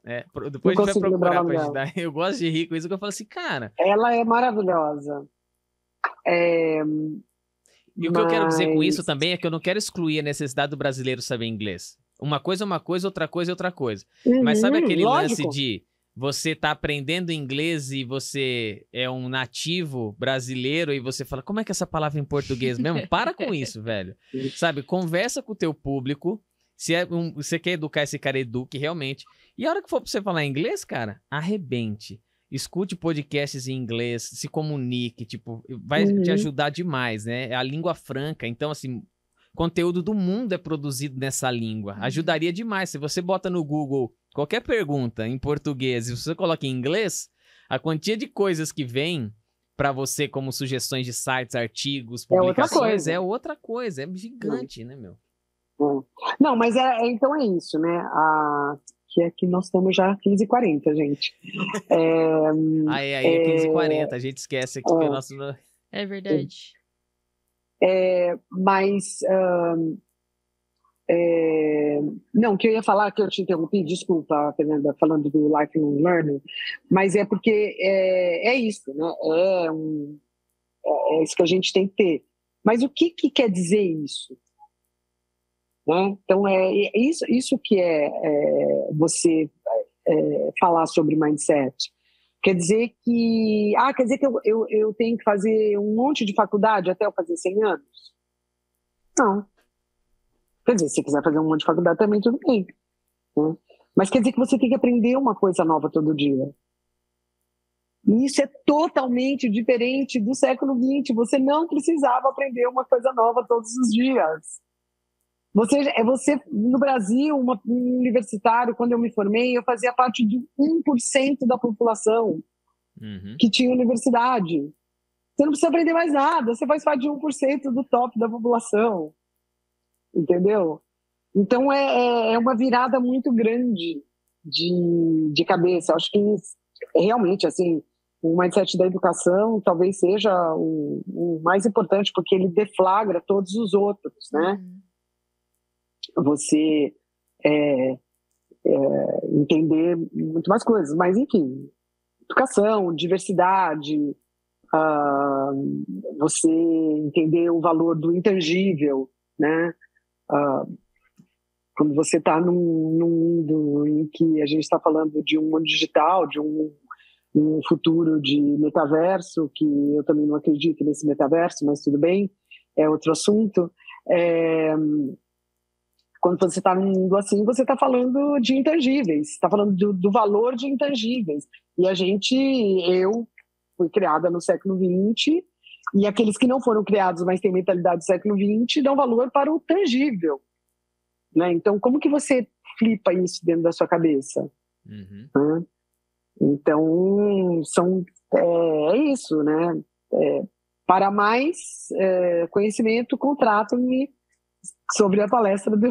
Depois não a gente vai consigo lembrar procurar o nome pra dela. ajudar. Eu gosto de rir com isso, que eu falo assim, cara... Ela é maravilhosa. E o que eu quero dizer com isso também é que eu não quero excluir a necessidade do brasileiro saber inglês. Uma coisa é uma coisa, outra coisa é outra coisa. Mas sabe aquele lance de você tá aprendendo inglês e você é um nativo brasileiro e você fala, como é que é essa palavra em português mesmo? Para com isso, velho. Sabe, conversa com o teu público. Se você quer educar esse cara, eduque realmente. E a hora que for pra você falar inglês, cara, arrebente. Escute podcasts em inglês, se comunique, tipo, vai te ajudar demais, né? É a língua franca, então, assim, conteúdo do mundo é produzido nessa língua. Ajudaria demais. Se você bota no Google qualquer pergunta em português e você coloca em inglês, a quantia de coisas que vem para você como sugestões de sites, artigos, publicações, é outra coisa. É gigante, né, meu? Não, mas então é isso, né? Que aqui nós estamos já 15h40, gente. Aí é 15h40, a gente esquece aqui que o nosso... É verdade. Mas... não, que eu ia falar, que eu te interrompi, desculpa, Fernanda, falando do lifelong learning, mas é porque é isso, né? É isso que a gente tem que ter. Mas o que quer dizer isso? Né? Então, isso que você falar sobre mindset. Quer dizer que eu tenho que fazer um monte de faculdade até eu fazer 100 anos? Não. Quer dizer, se você quiser fazer um monte de faculdade também, tudo bem. Né? Mas quer dizer que você tem que aprender uma coisa nova todo dia. E isso é totalmente diferente do século XX. Você não precisava aprender uma coisa nova todos os dias. Você no Brasil, um universitário, quando eu me formei, eu fazia parte de 1% da população que tinha universidade. Você não precisa aprender mais nada, você faz parte de 1% do top da população. Entendeu? Então é uma virada muito grande de cabeça. Acho que realmente, assim, o mindset da educação talvez seja o mais importante, porque ele deflagra todos os outros, né? Você entender muito mais coisas, mas enfim, educação, diversidade, você entender o valor do intangível, né? Quando você está num mundo em que a gente está falando de um mundo digital, de um futuro de metaverso, que eu também não acredito nesse metaverso, mas tudo bem, é outro assunto. Quando você está num mundo assim, você está falando de intangíveis, está falando do valor de intangíveis. E eu fui criada no século XX, e aqueles que não foram criados, mas têm mentalidade do século XX, dão valor para o tangível. Né? Então, como que você flipa isso dentro da sua cabeça? Né? Então, é isso, né? Para mais conhecimento, contratem-me sobre a palestra do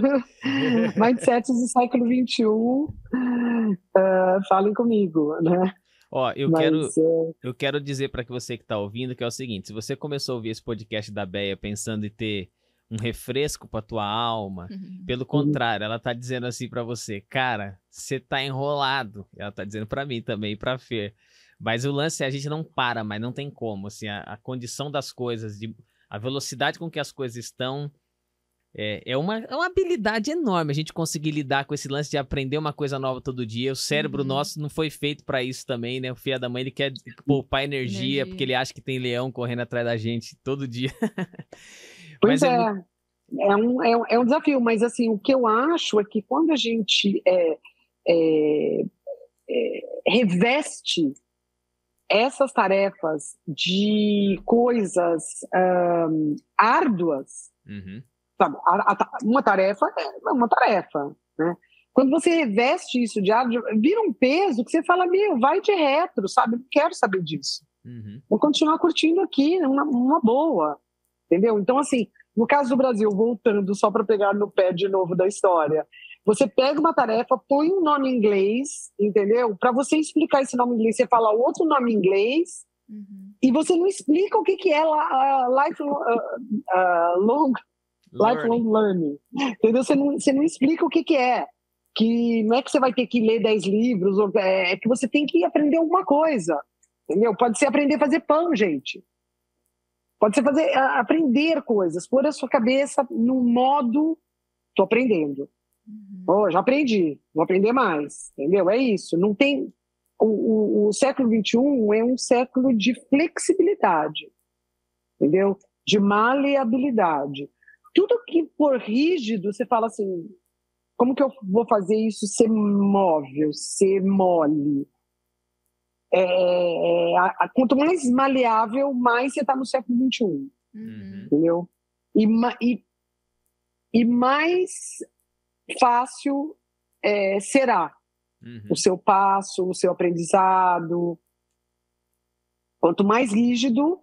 Mindsets do século XXI. Falem comigo, né? Ó, eu quero dizer para você que está ouvindo que é o seguinte: se você começou a ouvir esse podcast da Béia pensando em ter um refresco para tua alma, pelo contrário, ela tá dizendo assim para você, cara, você tá enrolado. Ela tá dizendo para mim também e para Fer. Mas o lance é a gente não para, mas não tem como, assim, a condição das coisas, a velocidade com que as coisas estão, é uma habilidade enorme a gente conseguir lidar com esse lance de aprender uma coisa nova todo dia. O cérebro nosso não foi feito para isso também, né? O filho da mãe, ele quer poupar energia porque ele acha que tem leão correndo atrás da gente todo dia. Pois é um desafio, mas assim, o que eu acho é que quando a gente reveste essas tarefas de coisas árduas, sabe? Uma tarefa é uma tarefa, né? Quando você reveste isso de árduo, vira um peso que você fala, vai de retro, sabe? Não quero saber disso. Vou continuar curtindo aqui, uma boa. Entendeu? Então, assim, no caso do Brasil, voltando só para pegar no pé de novo da história, Você pega uma tarefa, põe um nome em inglês, entendeu? Para você explicar esse nome em inglês, você fala outro nome em inglês, e você não explica o que é lifelong learning. Entendeu? Você não explica o que é. Que não é que você vai ter que ler 10 livros, é que você tem que aprender alguma coisa. Entendeu? Pode ser aprender a fazer pão, gente. Pode ser aprender coisas, pôr a sua cabeça no modo, tô aprendendo. Já aprendi, vou aprender mais. Entendeu? É isso. Não tem... O século XXI é um século de flexibilidade. Entendeu? De maleabilidade. Tudo que for rígido, você fala assim, como que eu vou fazer isso ser móvel, ser mole? Quanto mais maleável, mais você está no século XXI. Entendeu? E mais fácil será o seu passo, o seu aprendizado. Quanto mais rígido,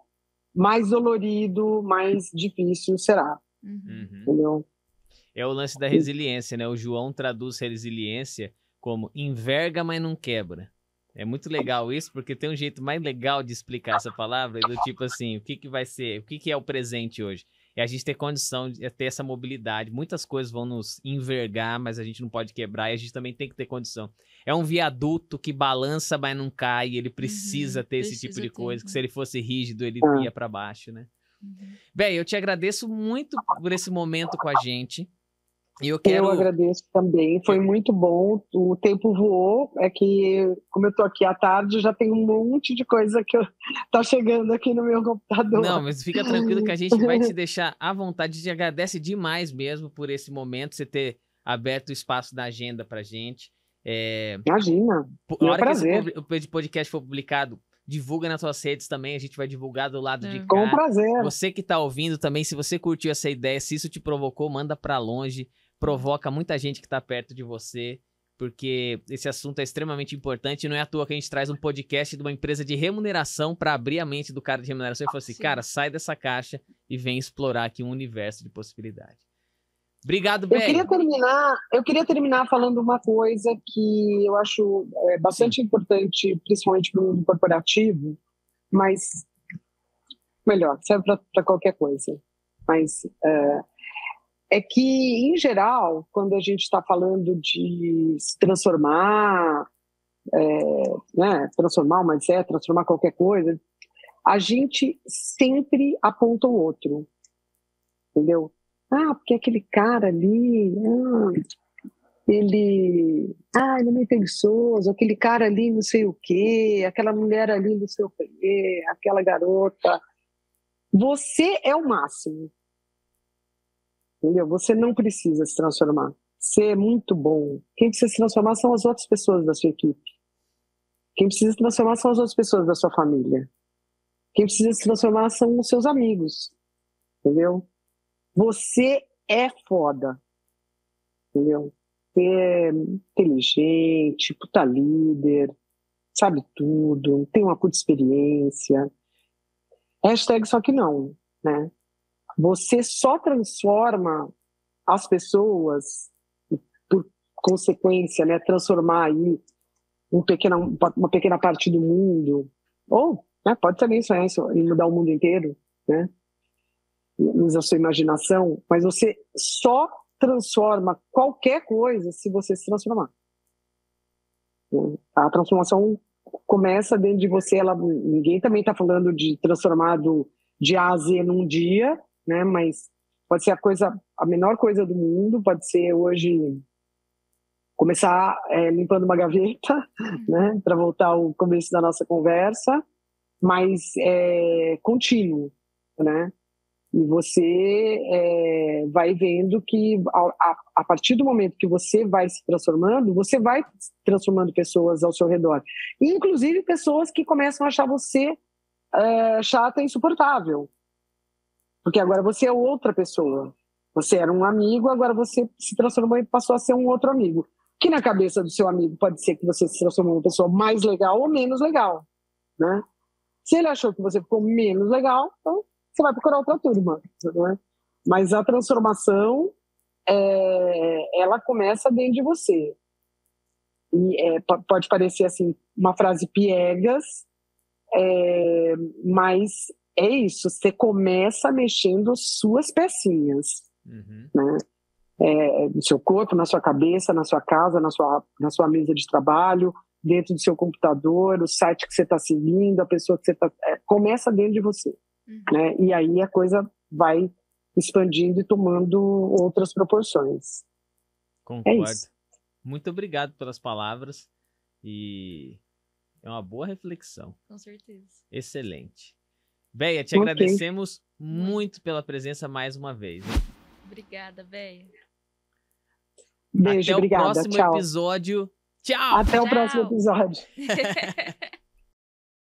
mais dolorido, mais difícil será. Entendeu? É o lance da resiliência, né? O João traduz resiliência como enverga, mas não quebra. É muito legal isso, porque tem um jeito mais legal de explicar essa palavra, do tipo assim, o que vai ser, o que é o presente hoje? É a gente ter condição de ter essa mobilidade. Muitas coisas vão nos envergar, mas a gente não pode quebrar, e a gente também tem que ter condição. É um viaduto que balança, mas não cai, ele precisa ter esse tipo de coisa, que se ele fosse rígido, ele ia para baixo, né? Bem, eu te agradeço muito por esse momento com a gente. Eu agradeço também, foi muito bom, o tempo voou, é que como eu tô aqui à tarde, já tem um monte de coisa que tá chegando aqui no meu computador. Não, mas fica tranquilo que a gente vai te deixar à vontade, te agradece demais mesmo por esse momento, você ter aberto o espaço da agenda pra gente. Imagina, a hora que esse podcast for publicado, divulga nas suas redes também, a gente vai divulgar do lado de cá. Com prazer. Você que tá ouvindo também, se você curtiu essa ideia, se isso te provocou, manda pra longe. Provoca muita gente que tá perto de você, porque esse assunto é extremamente importante. Não é à toa que a gente traz um podcast de uma empresa de remuneração para abrir a mente do cara de remuneração e falar assim, cara, sai dessa caixa e vem explorar aqui um universo de possibilidade. Obrigado, Bey. Eu queria terminar falando uma coisa que eu acho bastante importante, principalmente para o mundo corporativo, mas melhor, serve para qualquer coisa. Mas é que, em geral, quando a gente está falando de se transformar, transformar uma mindset, transformar qualquer coisa, a gente sempre aponta o outro, entendeu? Porque aquele cara ali, ele é meio preguiçoso, aquele cara ali não sei o quê, aquela mulher ali não sei o quê, aquela garota. Você é o máximo. Entendeu? Você não precisa se transformar. Você é muito bom. Quem precisa se transformar são as outras pessoas da sua equipe. Quem precisa se transformar são as outras pessoas da sua família. Quem precisa se transformar são os seus amigos. Entendeu? Você é foda. Entendeu? Você é inteligente, puta líder, sabe tudo, tem uma puta experiência. Hashtag só que não, né? Você só transforma as pessoas, por consequência, né, transformar aí uma pequena parte do mundo, ou pode também sonhar em mudar o mundo inteiro, né? Usa a sua imaginação, mas você só transforma qualquer coisa se você se transformar. A transformação começa dentro de você. Ninguém também está falando de transformar de A a Z num dia, né? Mas pode ser a menor coisa do mundo, pode ser hoje começar limpando uma gaveta, né? Para voltar ao começo da nossa conversa, mas contínuo, né? E você vai vendo que a partir do momento que você vai se transformando, você vai transformando pessoas ao seu redor, inclusive pessoas que começam a achar você chata e insuportável. Porque agora você é outra pessoa. Você era um amigo, agora você se transformou e passou a ser um outro amigo. Que na cabeça do seu amigo pode ser que você se transformou em uma pessoa mais legal ou menos legal, né? Se ele achou que você ficou menos legal, então você vai procurar outra turma, né? Mas a transformação ela começa dentro de você. E, pode parecer assim, uma frase piegas, mas é isso, você começa mexendo suas pecinhas, né? No seu corpo, na sua cabeça, na sua casa, na sua mesa de trabalho, dentro do seu computador, o site que você está seguindo, a pessoa que você está... começa dentro de você, né? E aí a coisa vai expandindo e tomando outras proporções. Concordo. É isso. Muito obrigado pelas palavras e é uma boa reflexão. Com certeza. Excelente. Béia, te agradecemos muito pela presença mais uma vez. Hein? Obrigada, Béia. Beijo, Até obrigada. o próximo Tchau. episódio. Tchau! Até o próximo episódio.